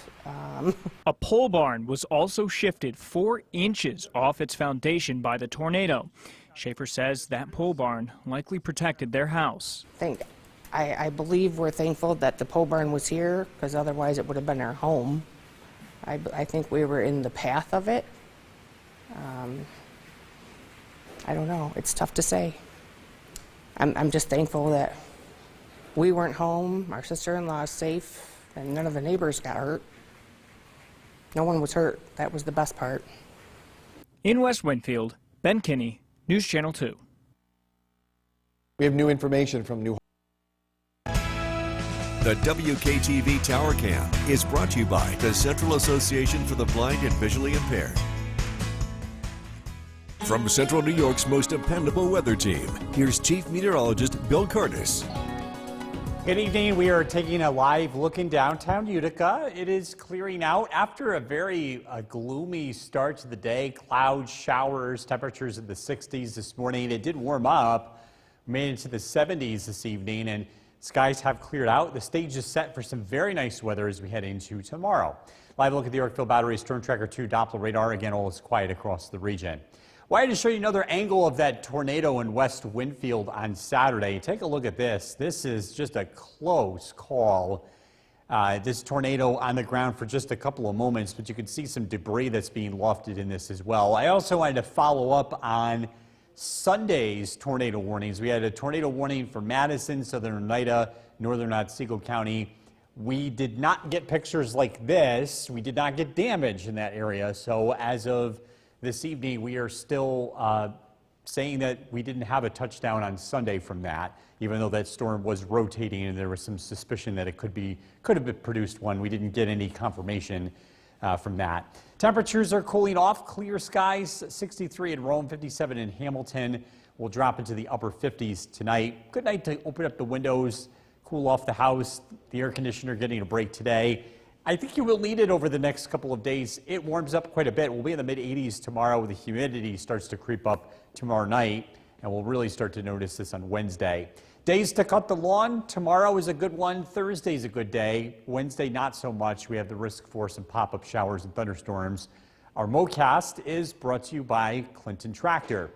A pole barn was also shifted 4 inches off its foundation by the tornado. Schaefer says that pole barn likely protected their house. I believe we're thankful that the pole barn was here, because otherwise it would have been our home. I think we were in the path of it. I don't know. It's tough to say. I'm just thankful that we weren't home, our sister-in-law is safe, and none of the neighbors got hurt. No one was hurt. That was the best part. In West Winfield, Ben Kinney, News Channel 2. We have new information from New. The WKTV Tower Cam is brought to you by the Central Association for the Blind and Visually Impaired. From Central New York's most dependable weather team, here's Chief Meteorologist Bill Curtis. Good evening. We are taking a live look in downtown Utica. It is clearing out after a very gloomy start to the day. Clouds, showers, temperatures in the 60s this morning. It did warm up, made it into the 70s this evening, and skies have cleared out. The stage is set for some very nice weather as we head into tomorrow. Live look at the Yorkville Battery Storm Tracker 2 Doppler radar. Again, all is quiet across the region. Wanted to show you another angle of that tornado in West Winfield on Saturday. Take a look at this. This is just a close call. This tornado on the ground for just a couple of moments, but you can see some debris that's being lofted in this as well. I also wanted to follow up on Sunday's tornado warnings. We had a tornado warning for Madison, Southern Oneida, Northern Otsego County. We did not get pictures like this. We did not get damage in that area. So as of this evening, we are still saying that we didn't have a touchdown on Sunday from that, even though that storm was rotating and there was some suspicion that it could have produced one. We didn't get any confirmation from that. Temperatures are cooling off. Clear skies, 63 in Rome, 57 in Hamilton. We'll drop into the upper 50s tonight. Good night to open up the windows, cool off the house. The air conditioner getting a break today. I think you will need it over the next couple of days. It warms up quite a bit. We'll be in the mid-80s tomorrow. The humidity starts to creep up tomorrow night, and we'll really start to notice this on Wednesday. Days to cut the lawn. Tomorrow is a good one. Thursday is a good day. Wednesday, not so much. We have the risk for some pop-up showers and thunderstorms. Our MoCast is brought to you by Clinton Tractor.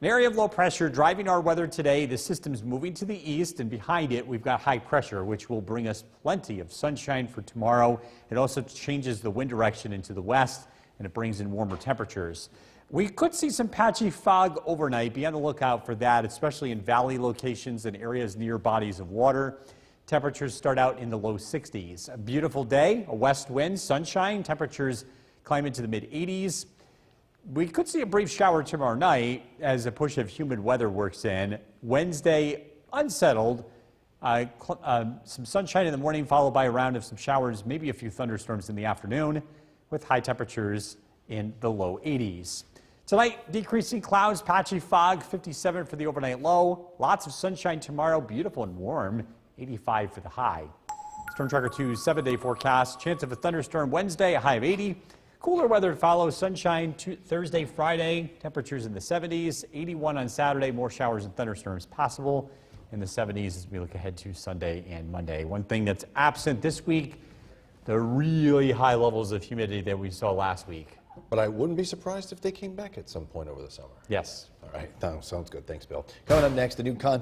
An area of low pressure driving our weather today. The system's moving to the east, and behind it, we've got high pressure, which will bring us plenty of sunshine for tomorrow. It also changes the wind direction into the west, and it brings in warmer temperatures. We could see some patchy fog overnight. Be on the lookout for that, especially in valley locations and areas near bodies of water. Temperatures start out in the low 60s. A beautiful day, a west wind, sunshine. Temperatures climb into the mid-80s. We could see a brief shower tomorrow night as a push of humid weather works in. Wednesday, unsettled. Some sunshine in the morning, followed by a round of some showers, maybe a few thunderstorms in the afternoon, with high temperatures in the low 80s. Tonight, decreasing clouds, patchy fog, 57 for the overnight low. Lots of sunshine tomorrow, beautiful and warm, 85 for the high. Storm Tracker 2's 7-day forecast. Chance of a thunderstorm Wednesday, a high of 80. Cooler weather follows, sunshine Thursday, Friday, temperatures in the 70s, 81 on Saturday, more showers and thunderstorms possible in the 70s as we look ahead to Sunday and Monday. One thing that's absent this week, the really high levels of humidity that we saw last week. But I wouldn't be surprised if they came back at some point over the summer. Yes. All right, sounds good. Thanks, Bill. Coming up next, the new contest.